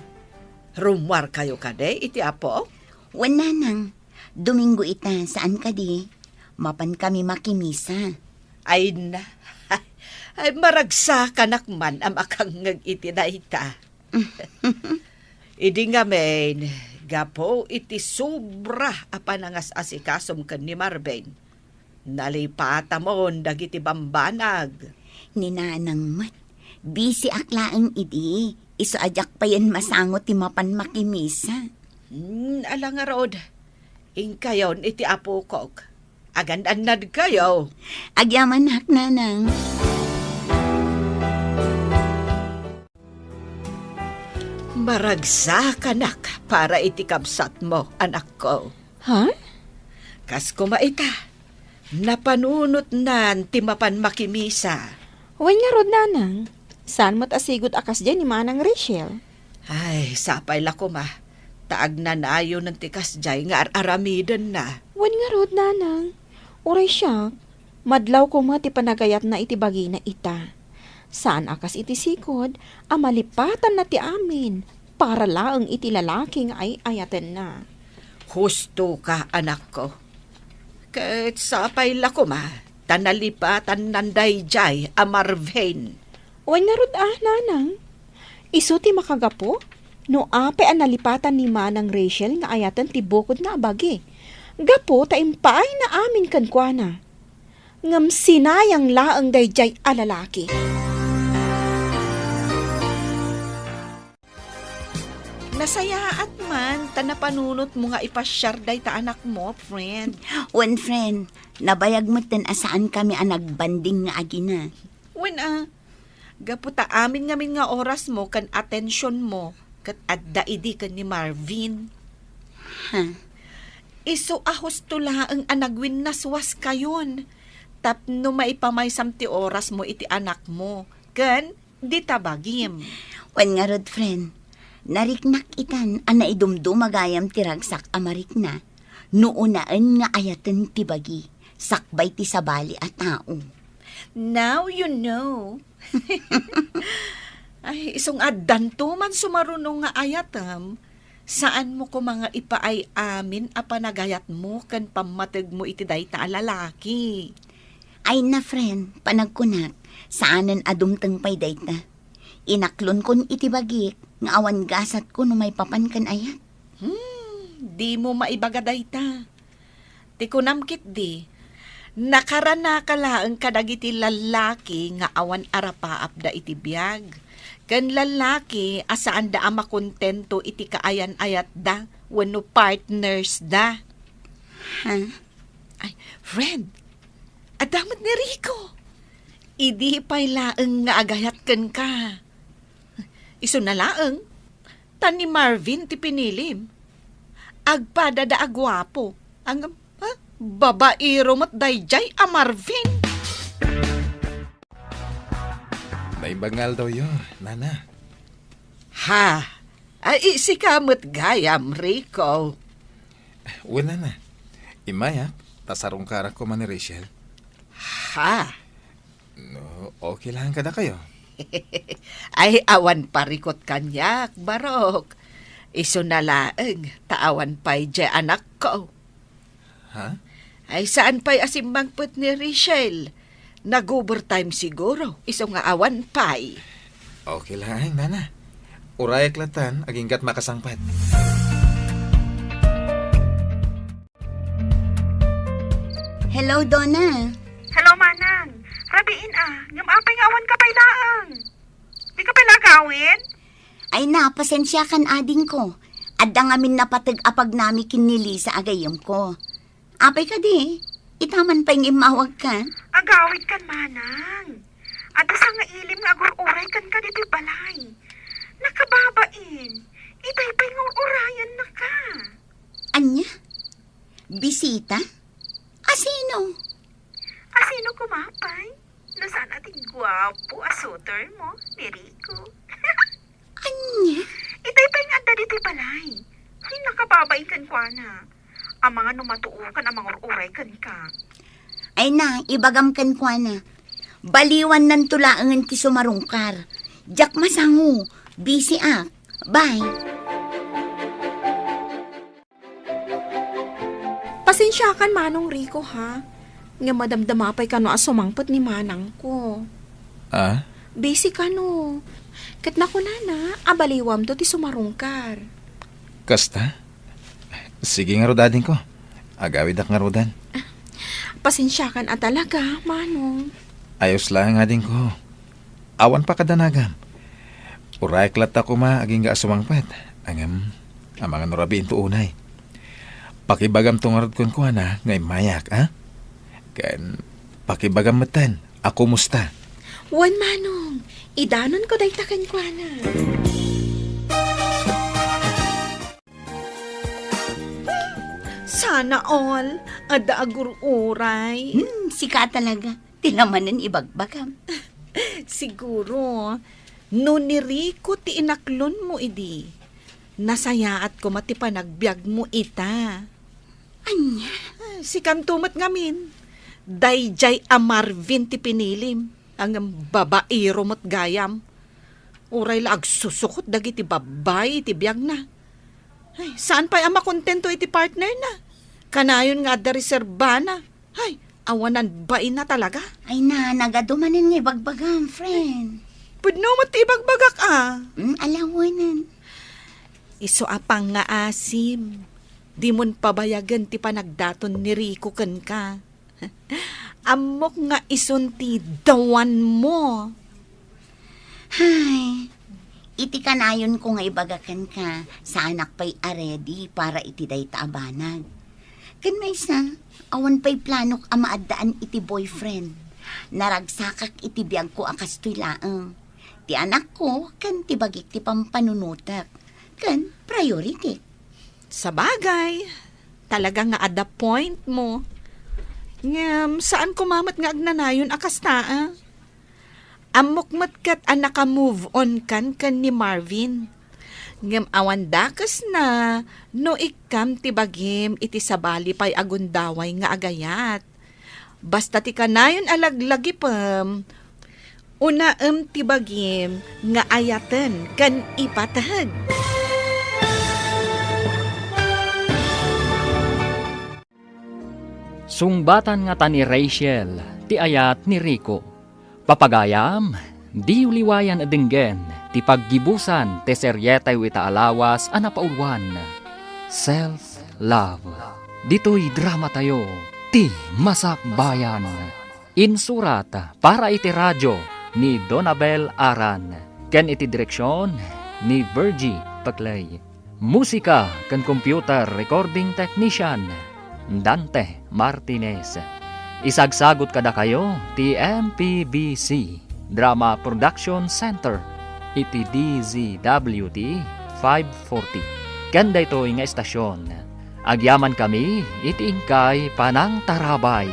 Rumwar kayo kade iti apo? Wala nang, Domingo ita, saan ka di? Mapan kami makimisa. Ay na, ay maragsa kanakman am akang iti na ita. Idi nga men, gapo iti sobra apanangas asikasom kan ni Marvin. Nalipata mo dagiti bambanag. Ninanang mat, busy aklaang idi, iso ajak pa yan masangot ti mapan makimisa. Alang nga rod, ingkayon iti apo kog. Agan-anad kayo. Agyaman hak nanang. Maragsa kanak para iti kabsat mo, anak ko. Ha? Kas kumaita, napanunot nan ti mapan makimisa. Huwag nga rod nanang. Saan mo't asigod akas dyan ni Manang Rachel? Ay, sapay la ko ma. Taag na nayo ng tikas jay nga aramidan na. Huwag nga rod nanang. Uray siya, madlaw ko mo ti panagayat na iti bagi na ita. Saan akas iti sikod, amalipatan na ti amin, para laang iti lalaking ay ayaten na. Husto ka, anak ko. Kahit sapay la ko ma, tanalipatan nanday jay a Marvin. Huwag nga rod nanang. Isu ti makagapo, no ape ang nalipatan ni Manang Rachel nga ayatan ti bukod na abagi. Gapo ta impaay na amin kankwana. Ngam sinayang laang dayjay alalaki. Nasayaat man, tanapanunot mo nga ipasyar day ta anak mo, friend. One friend, nabayag mo ten asaan kami ang nagbanding nga agina. When gaputa amin ngamin nga oras mo kan atensyon mo kat adda idi kan ni Marvin. Ha? Iso ahos tula ang anagwin naswas kayon. Tapno maipamaysam ti oras mo iti anak mo. Kan, di tabagim. Wan nga rod, friend. Nariknak itan, ana idumdumagayam tiragsak amarik na. Nuunaan nga ayatan ti bagi. Sakbay ti sabali at tao. Now you know. Ay, isong addan to man sumarunong nga ayatam. Saan mo ko mga ipaay amin a panagayat mo kan pamatag mo iti dayta a lalaki? Ay na, friend, panagkunak, saanan adumtang pay dayta. Inaklon kon iti bagik, nga awan gasat ko no may papan kan ayat. di mo maibagaday ta. Ti kunamkit di, nakarana ka laang kadagiti lalaki nga awan arapaap da iti biyag. Kan lalaki asaan da ama kontento iti kaayan-ayat da, wano partners da. Ha? Ay, friend, adamot ni Rico. Idi pa'y laeng nga agayat ken ka. Iso na laeng, tan ni Marvin ti pinilim. Agpada da agwapo, ang babaero mat dayjay a Marvin. Naibangal daw yun, nana. Ha, ay si kamot gayam, Rico. Wala na. Imayak, tasarong karak ko man ni Rachel. Ha, No, okay lang kada kayo. ay awan parikot kanyak, barok. Iso na laeng, taawan pa'y dya anak ko. Ha? Ay saan pa'y asimbangput ni Rachel? Nag-overtime siguro, iso nga awan pa'y. Okay lang, nana. Urayak latan, aginggat makasangpat. Hello, Donna. Hello, Manang. Rabiin ngam apay nga awan ka pa'y laang. Di ka pa'y lagawin? Ay na, pasensya kan ading ko. Adda ngamin napatag-apag nami kin ni Lisa agayam ko. Apay ka di, itaman pa yung imawag ka. Agawid kan, Manang. At sa nga ilim nga agur-uray kan ka dito'y balay. Nakababain. Itay pa'y nga urayan na ka. Anya? Bisita? Asino? Asino kumapay? Nasaan ating gwapo asuter mo, ni Rico? Anya? Itay pa'y nga adda dito'y balay. Ay, nakababain kan kwa na. Ang mga numatuukan ang mga uray kan ka. Ay na, ibagam kan kwa na. Baliwan nan tulaangan ti sumarungkar. Jak masangu, busy ak. Bye. Pasensya kan Manong Rico ha. Nga madamdamapay ka no asumangpot ni Manang ko. Ah? Busy ka no. Kat na ko na, abaliwam to ti sumarungkar. Kasta? Sige nga rodadin ko. Agawid ak nga rodan. Pasensya kan at talaga, Manong. Ayos lang nga din ko. Awan pa kadanagam. Urayak lata ko ma, aging ga asumangpat. Ang mga nurabiin to unay. Pakibagam tungarad kon ko na, ngay mayak, ha? Kan, pakibagam matan, ako musta? Wan Manong, idanon ko daytakan ko na. Sana all, ada agur-uray. Sika talaga. Tilamanan ibagbagam. Siguro, no ni Rico ti inaklon mo idi. Nasayaat ko mati panagbiag mo ita. Anya? Si kamtumat ngamin. Dayjay a Marvin ti pinilim. Ang babaero mo't gayam. Uray la agsusukot dagi ti babay ti biag na. Ay, saan pa'y ama kontento iti partner na? Kanayon nga da reserba na. Ay, awanan bain na talaga. Ay na, nagadumanin nga ibagbagam, friend. Pudno mo ti ibagbagak Alawanan. Iso apang nga asim. Di mon pabayagan ti panagdaton ni Rico ken ka. Amok nga ison ti dawan mo. Hay, iti kanayon ko nga ibagakan ka sa anak pa'y aredi para iti day taabanag. Kan may isa, awan pa'y planok ama addaan iti boyfriend. Naragsakak iti biyag ko akas to'y laeng. Ti anak ko, kan ti bagik ti pampanunutak. Kan priority. Sa bagay, talaga nga ada point mo. Ngam, saan kumamat nga agnanayon akas taa? Amok matkat ang naka-move on kan ni Marvin. Ngam awan dakas na, no ikam ti bagim iti sabali pa'y agundaway nga agayat. Basta ti kanayon alaglagi pam, unaem ti bagim nga ayaten kan ipatahag. Sungbatan nga ta ni Rachel, ti ayat ni Rico. Papagayam, di uliwayan adenggen, ti paggibusan te seryetay wita alawas anapaulwan. Self Love. Dito'y drama tayo, ti Masakbayan. Insurat para iti radyo ni Donabel Aran. Ken iti direksyon ni Virgie Paclay. Musika ken computer recording technician Dante Martinez. Isagsagot kada kayo ti MPBC Drama Production Center iti DZWT 540. Kanda ito nga estasyon. Agyaman kami iti ingkay Panang Tarabay.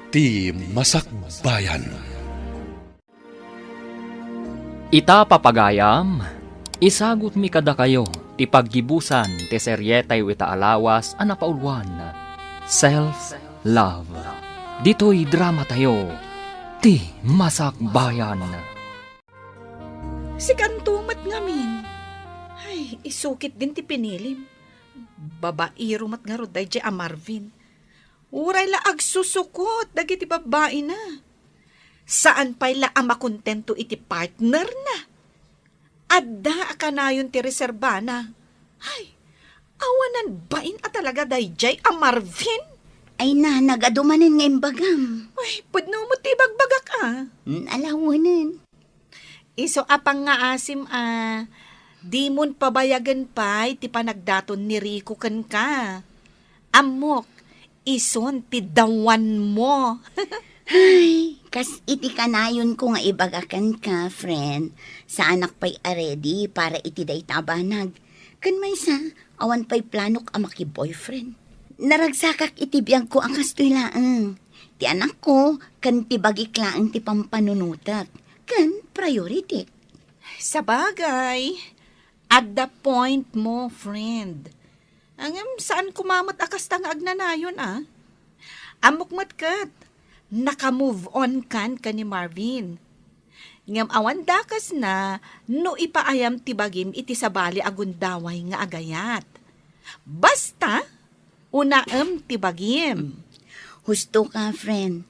Ti Masakbayan. Ita papagayam, isagot mi kada kayo ti paggibusan ti seryetay ita alawas a napaulwan. Self-love. Dito'y drama tayo, ti Masakbayan. Si kantumat ngamin. Ay, isukit din ti pinilim. Babairo mat nga roday di Marvin. Uray la agsusukot, dagiti babae na. Saan pa'y la makontento iti partner na? Adda akanayon ti reserbana. Ay, awanan bain at talaga dayjay Marvin? Ay na, nagadumanin nga imbagam. Ay, pudno mo ti bagbagak Alawanan. Iso apang nga asim di mon pabayagan pa ti panagdaton ni Rico ken ka. Amok, ison ti dawan mo. Ay, kas iti kanayon ko nga ibagakan ka, friend. Sa anak pa'y aredy para iti day tabanag. Kan may sa, awan pa'y planok amaki boyfriend. Naragsakak iti biyag ko ang kastoy laang. Ti anak ko, kan ti bagiklaan ti pampanunutak. Kan priority. Sa bagay, at the point mo, friend. Saan kumamot akas tang agnanayon, Amok matkat, naka-move on kan ni Marvin. Ngam awan dakas na, no ipaayam tibagim iti sabali agundaway nga agayat. Basta, unaem tibagim. Husto ka, friend.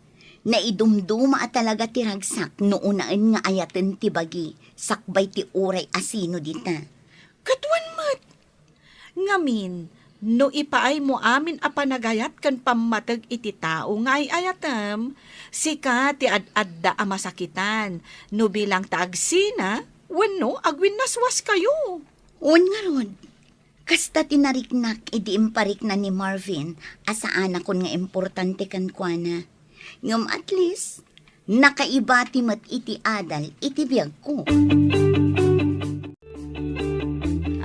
Naidumduma at talaga tiragsak no unaan nga ayaten ti bagi, sakbay ti uray asino dita. Katwan mat. Ngamin, no ipaay mo amin a panagayat kan pamatag iti tao nga ay ayatem, sika ti ad-adda a masakitan, no bilang taagsina, wano agwin naswas kayo. Un nga ron. Kasta tinariknak idi imparik na ni Marvin asa anak kon nga importante kan kuana. Ngam at least, nakaibati mat iti adal, iti biyag ko.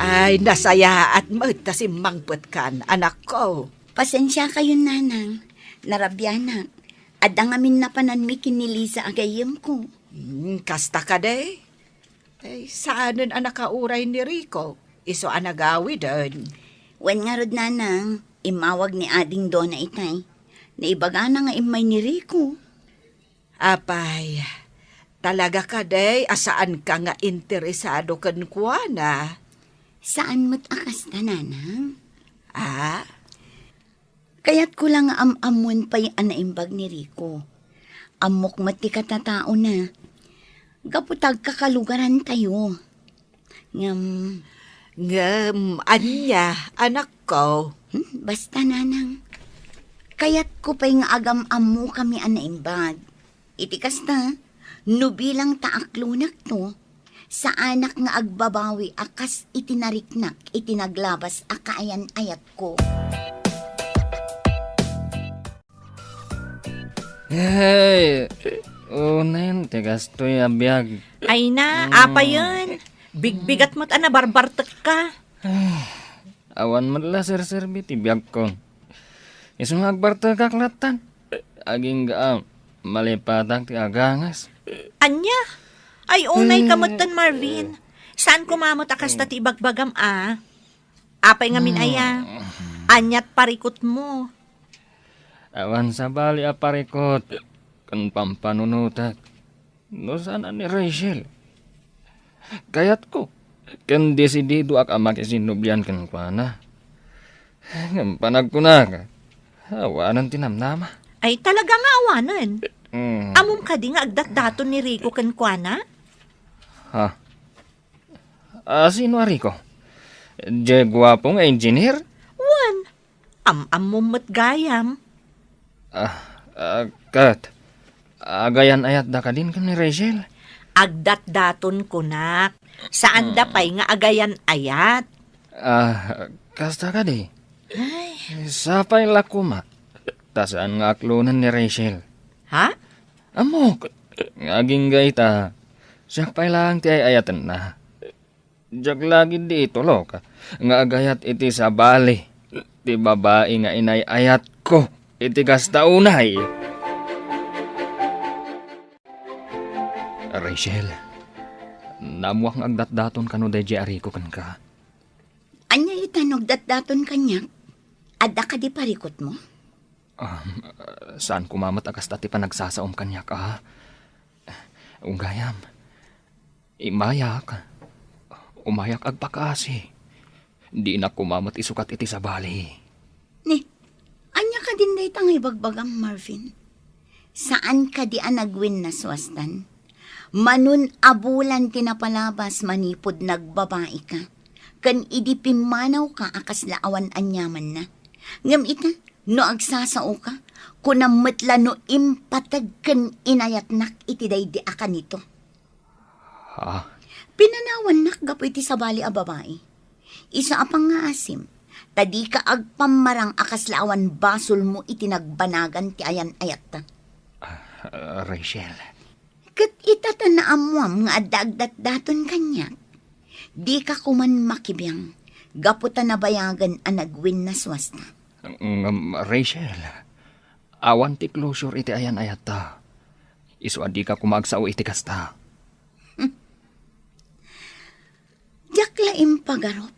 Ay, nasaya at magtasimangpot kan, anak ko. Pasensya kayo, nanang. Narabyanak. Adang amin na pananmi kinilisa agayem ko. Kasta ka de. Ay, saanon ang nakauray ni Rico? Iso anagawi doon. Wen nga rod, nanang, imawag ni ading Dona itay. Naibaga na nga imay ni Rico. Apay, talaga ka de, asaan ka nga interesado kan kuana? Saan mo't akas na, nanang? Kaya't ko lang amon pa'y anaimbag ni Rico. Amok mati katatao na. Gaputag kakalugaran tayo. Ngam, anya, anak ko. Basta, nanang. Kaya't ko pa'y nga agam-amu kami anaimbag. Itikas na, no bilang taaklunak to, sa anak nga agbabawi akas itinariknak, itinaglabas akaayan-ayat ko. Hey, unen, tigas to'y abiyag. Ay na, apa yun? Bigbigat mo't barbartek ka. Awan madla sir-serbi ti biyag ko. Isong agbarta kaklatan. Aging gaam, malipatang ti agangas. Anya? Ay, unay kamutan, Marvin. Saan kumamot akas ta ti bagbagam, Apay ngamin aya. Anyat parikot mo. Awan sa bali aparikot. Kan pampanunutak. No sana ni Rachel. Kayat ko. Kan desidido ak amak isinubyan kan kwa na. Panag ko na ka. Awanan tinamnama. Ay, talaga nga awanan. Amom ka di nga agdat-daton ni Rico kan kwa na? Ha? Sino Rico? Je guwapong engineer? Am mo matgayam. Kat, agayan ayat da ka din ka ni Rachel. Agdat-daton ko nak. Saan da pa'y nga agayan ayat? Kasta ka di. Sapay lakuma. Tasaan nga aklunan ni Rachel. Ha? Amo, ngaging gaita. Siya pa'y lang ti ay ayatan na. Diyak lagi di itulo ka. Nga agayat iti sa bali. Ti babae nga inay ayat ko. Iti kasta unay. Rachel, namuak ng agdat-daton ka no day ariko kan ka. Anya itanog dat-daton kanyak? Adda ka di parikot mo? Saan kumamat akas dati pa nagsasaom kanya ka? Unggayam, umayak agpakasi. Di na kumamat isukat iti sa bali. Ni, anya ka din day tang ibagbagang Marvin? Saan ka di anagwin na swastan? Manun abulan tinapalabas manipod nagbabae ka. Kan idipimanaw ka akas laawan anyaman na. Ngam ita, no agsasao ka, kunamatla no impatag kan inayatnak iti day di akan nito. Ha? Pinanawan nak gapo iti sa bali a babae. Isa apang nga asim, tadi ka agpamarang akas laawan basol mo iti nagbanagan ti ayan ayat ta. Rachel, Kat itata na amuam nga adagdat-daton kanyak. Di ka kuman makibiyang, gaputa na bayagan ang nagwin na swasta. Rachel, awan ti closure iti ayan ayata. Isu adi ka kumagsao iti kasta. Diyak laim pagarop,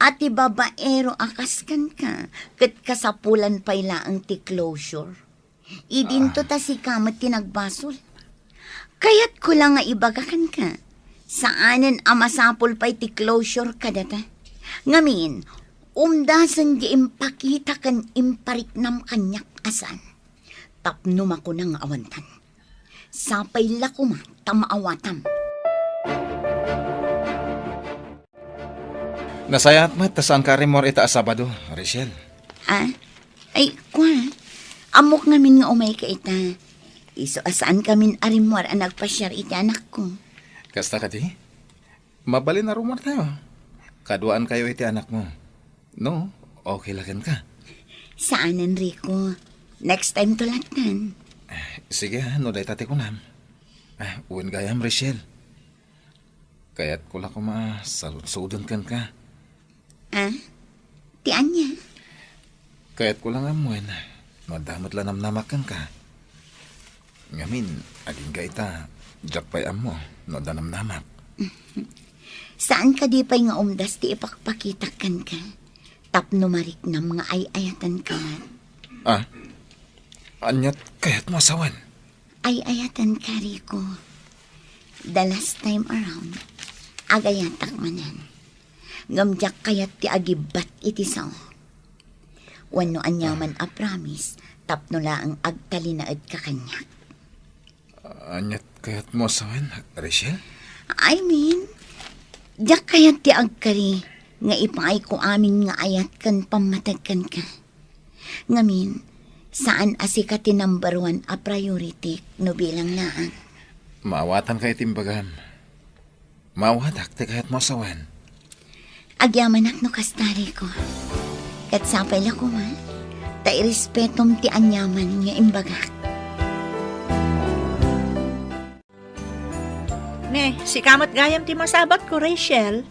ati babaero akaskan ka, kat kasapulan payla ang ti closure. Idinto ta si kamat tinagbasol. Kaya't ko lang nga ibagakan ka. Saanan amasapol pa'y ti closure ka data. Ngamin, umdasan di impakita kan impariknam kanyak asan. Tapnum ako ng awantan. Sapay lakuma tamaawatam. Nasayat mo, tasaan ka rin mo ita Sabado, Rachel. Ay, kwa, amok ngamin nga umay ka ita. Iso asaan kamin arimwar ang nagpasyar iti anak ko. Kasta ka di? Mabalin na rumor tayo. Kaduaan kayo iti anak mo. No, okay lagan ka. Saan, Enrico? Next time tulatan. Sige, no day tate ko nam. Uwan gayam, Rachel. Kaya't ko lang salud-sudan kan ka. Ti anya? Kaya't ko lang amuin. Madamat lang namnamakan ka. Ngamin, aging gaita, jak pa'y amo, no danamnamak. Saan ka di pa'y nga umdas ti ipakpakitakan ka? Tapno marik na mga ay-ayatan ka man. Anyat kaya't masawan. Ay-ayatan ka, Rico. The last time around, agayatak manan. Ngamjak kayat ti agibat iti sao. Wano anyaman a promise, tapno laang agtalinaad ka kanya. Anyat kaya't masawan, Rachel? I mean, jak kayat ti agkari, nga ipangay ko amin nga ayat kan pamatagkan ka. Ngamin, saan asika ti number 1 a priority no bilang naan? Maawatan kayo timbagam. Maawatak ti kaya't masawan. Agyamanak no kastari ko. Kat sapay la ko man, ta irespetom ti anyaman nga imbagak. Ne, si kamat gayam ti masabat ko, Rachel.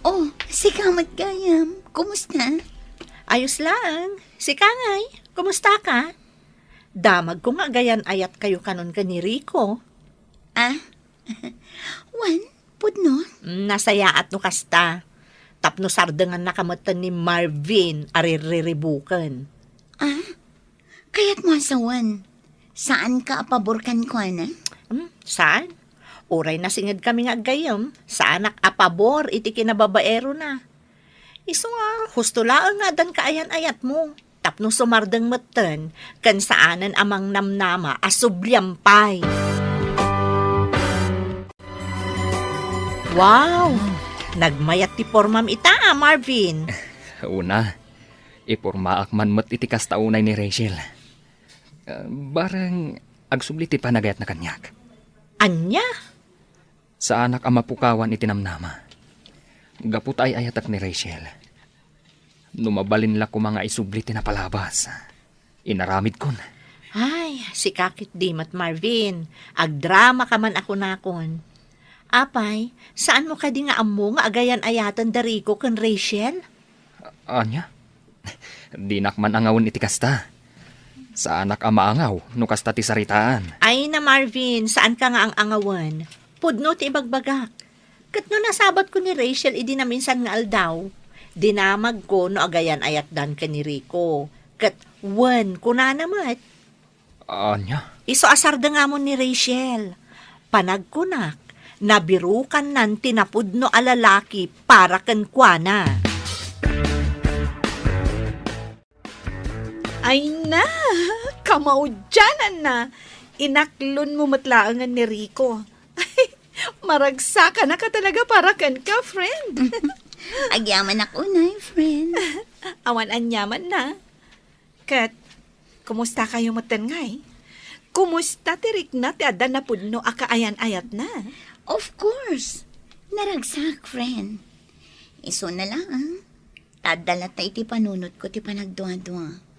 Oh, si Kamat Gayam, kumusta? Ayos lang. Si Kangay, kumusta ka? Damag ko nga gayan ayat kayo kanon ka ni Rico. Wan, pudno? Nasaya at no kasta. Tapno sardangan nakamatan ni Marvin aririribukan. Kaya't mo asawan. Saan ka apaborkan ko, na? Saan? Uray na singad kami nga gayam. Sa anak apabor, iti kinababaero na. Iso nga, husto laang nga dan kaayan-ayat mo. Tapno sumardang matan, kan saanan amang namnama asublyampay. Wow! Nagmayat ti formam ita, Marvin. Una, Ipurmaak man mo't itikas taunay ni Rachel. Barang agsubli ti panagayat na kanyak. Anya? Sa anak ang mapukawan itinamnama. Gaput ay ayatak ni Rachel. Numabalin la ko mga isubli tinapalabas. Inaramid kon. Ay, si Kakit Dim at Marvin. Agdrama ka man ako nakon. Apay, saan mo ka di nga amo nga agayan ayatan dari ko kan Rachel? Anya? Di nakman angawon iti kasta. Sa anak ang maangaw, no kasta ti saritaan. Ay na Marvin, saan ka nga ang angawan? Pudno ti ibagbagak. Kat no nasabat ko ni Rachel, idi na minsan nga aldaw. Dinamag ko no agayan ayat dan ka ni Rico. Kat wan ko na namat. Anya? Iso asarda nga mo ni Rachel. Panagkunak, nabirukan nan tinapudno alalaki para kan kuana. Ay na, kamaudyanan na. Inaklon mo matlaangan ni Rico. Ay, maragsa ka na ka talaga para kan ka, friend. Agyaman ako na, friend. Awan anyaman na. Kat, kumusta kayo matangay? Kumusta tirik na ti adan na pudno akaayan-ayat na? Of course. Naragsak, friend. Iso na lang. Tadala tayo ti panunot ko ti panagdua-dua.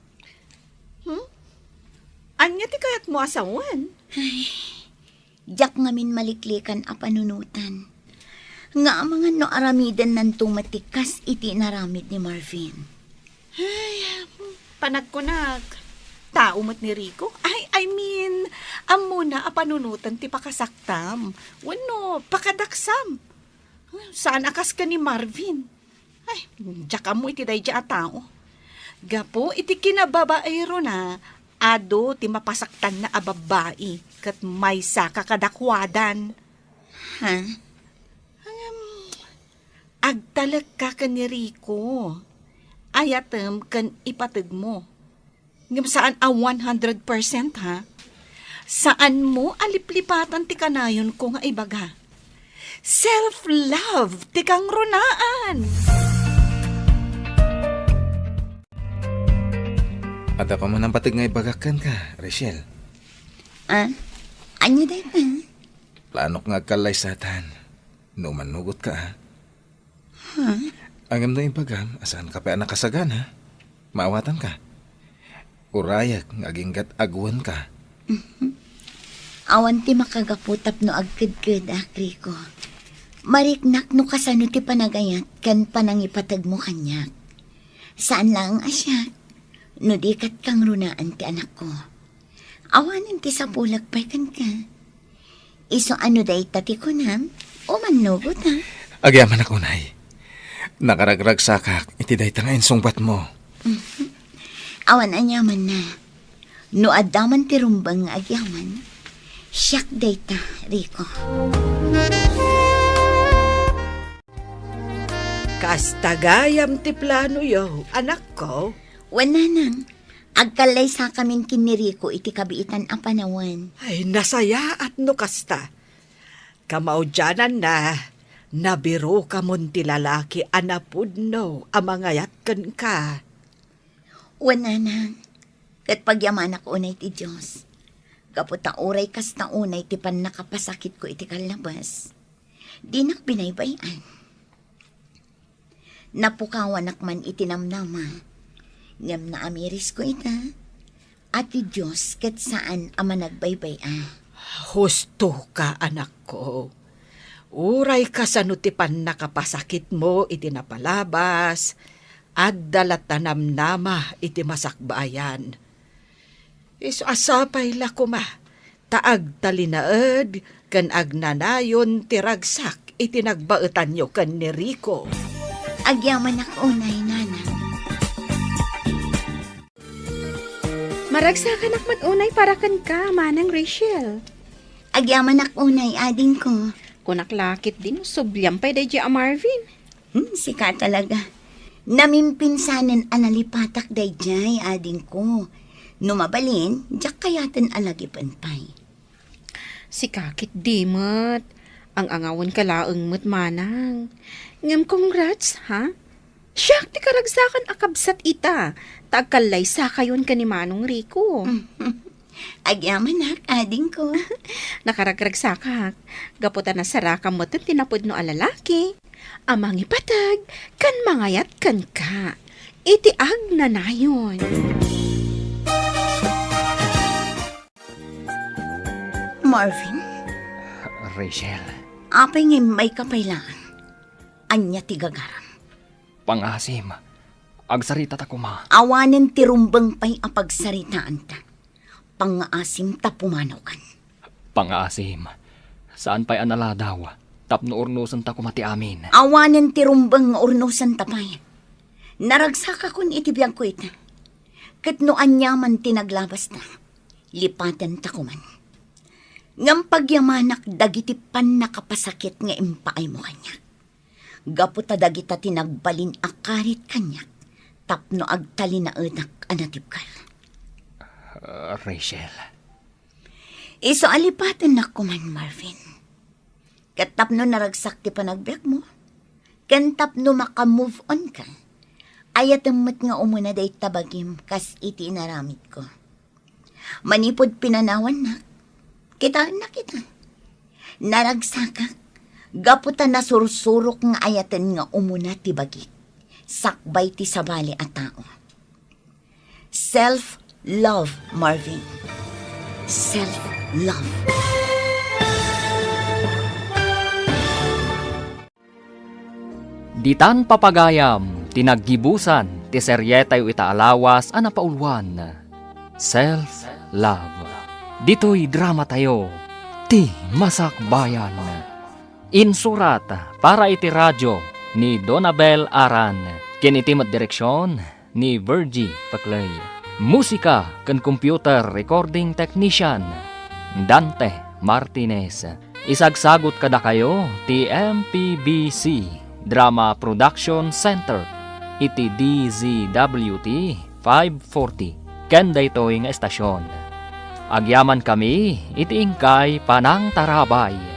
Anya ti kayat mo asawan? Diyak ngamin maliklikan a panunutan. Nga ang mga no aramidan ng tumatikas iti naramid ni Marvin. Panagkunag. Tao mat ni Rico? I mean, amo na a panunutan ti pakasaktam. Wano, pakadaksam. Saan akas ka ni Marvin? Ay, diyak mo iti day a tao. Gapo, iti kinababaero na, ado ti mapasaktan na ababai, kat may saka kadakwadan. Ha? Agtalag ka ni Rico. Ayatem kan ipatag mo. Ngam saan a 100% ha? Saan mo aliplipatan ti kanayon ko nga ibaga? Self-love ti kang runaan. At ako man ang patig nga ibagakan ka, Rachel. Anya day pa? Planok nga kalay satan. No manugot ka, ha? Ang amdo ibagam, asaan ka pa anak kasagan, ha? Maawatan ka. Urayak, ngaginggat agwan ka. Awan ti makagaputap no agkid-kid, Rico. Mariknak no kasano ti panagayat kan panangipatag mo kanyak. Saan lang asya? No di kat kang runaan ti anak ko. Awanin ti sa bulag pa'y kan ka. Iso ano day tati ko na, o manugot ha. Agyaman ako, nay. Nakaragrag sakak, iti day tanga insungbat mo. Awan anyaman na. No adaman ti rumbang agyaman, siyak day ta, Rico. Kastagayam ti plano yo, anak ko. Wala nang. Agkalay sa kamin kiniriko iti kabiitan ang panawan. Ay, nasaya at no kasta. Kamaudyanan na, nabiro ka mon ti lalaki anapudno amangayat kan ka. Wala nang. Kat pagyaman ako unay ti Diyos. Kaputa oray kas na unay ti pan nakapasakit ko iti kalabas. Di nak binaybayan. Napukawan akman itinamnama. Ngam na amiris ko ita. At ti Diyos kat saan ama nagbaybay Husto ka, anak ko. Uray ka sa nutipan nakapasakit mo iti napalabas at dalatanam nama iti masakbayan. Iso asapay la kuma, taag talinaed kan agnanayon tiragsak iti nagbaetan nyo kan ni Rico. Agyaman ako unay nanang. Maragsakan akmat unay para kan ka, manang Rachel. Agyaman ako unay ading ko. Kunaklakit din, subyam pa day a Marvin. Sika talaga. Namimpinsanan analipatak day jay ading ko. Numabalin, diyak kayatan alagipan pay. Si Kakit Dimot, ang angawan kalaang mo't manang. Ngam congrats, ha? Siyak, ti karagsakan akabsat ita. Tagkalay sa kayon ka ni Manong Rico. Agyaman nak, ading ko. Nakaragragsakak. Gaputan na sarakam mo tinapod no alalaki. Amang ipatag, kan mangayat kan ka. Itiag na nayon. Marvin, Rachel, apay ngay may kapailaan. Anya tigagaram. pangasim. Agsarita ta kuma. Awanen ti rumbang pay apagsaritaan ta. Pangaasim ta pumanaw kan. Pangasim. Saan pa'y anala daw? Tapno urnusan ta kumati amin. Awanen ti rumbang nga urnusan ta pay. Naragsaka kun itibiyang ko ita. Kat no anyaman tinaglabas ta. Lipatan ta kuman. Ngam pagyamanak dagiti pan nakapasakit nga impaay mo kanya. Gaputa dagita tinagbalin akarit kanya. Tapno agtali na enak anatib ka. Rachel. Iso alipatan na kuman, Marvin. Katapno naragsak ti panagbiag mo. Kantapno makamove on ka. Ayatamot nga umuna day tabagim kas iti inaramid ko. Manipod pinanawan na. Kitaan na kita. Naragsakak. Gaputan na sursurok nga ayatan nga umuna ti bagi. Sakbay ti sabali at tao. Self-love, Marvin. Self-love. Ditan papagayam, tinaggibusan, ti seryetay itaalawas, anapaulwan. Self-love. Dito'y drama tayo, ti Masakbayan. Insurat para iti radyo ni Donabel Aran. Kinitimat direksyon ni Virgie Paclay. Musika kan computer recording technician Dante Martinez. Isagsagot kada kayo ti MPBC Drama Production Center iti DZWT 540 ken daytoy nga estasyon. Agyaman kami iti ingkay Panang Tarabay.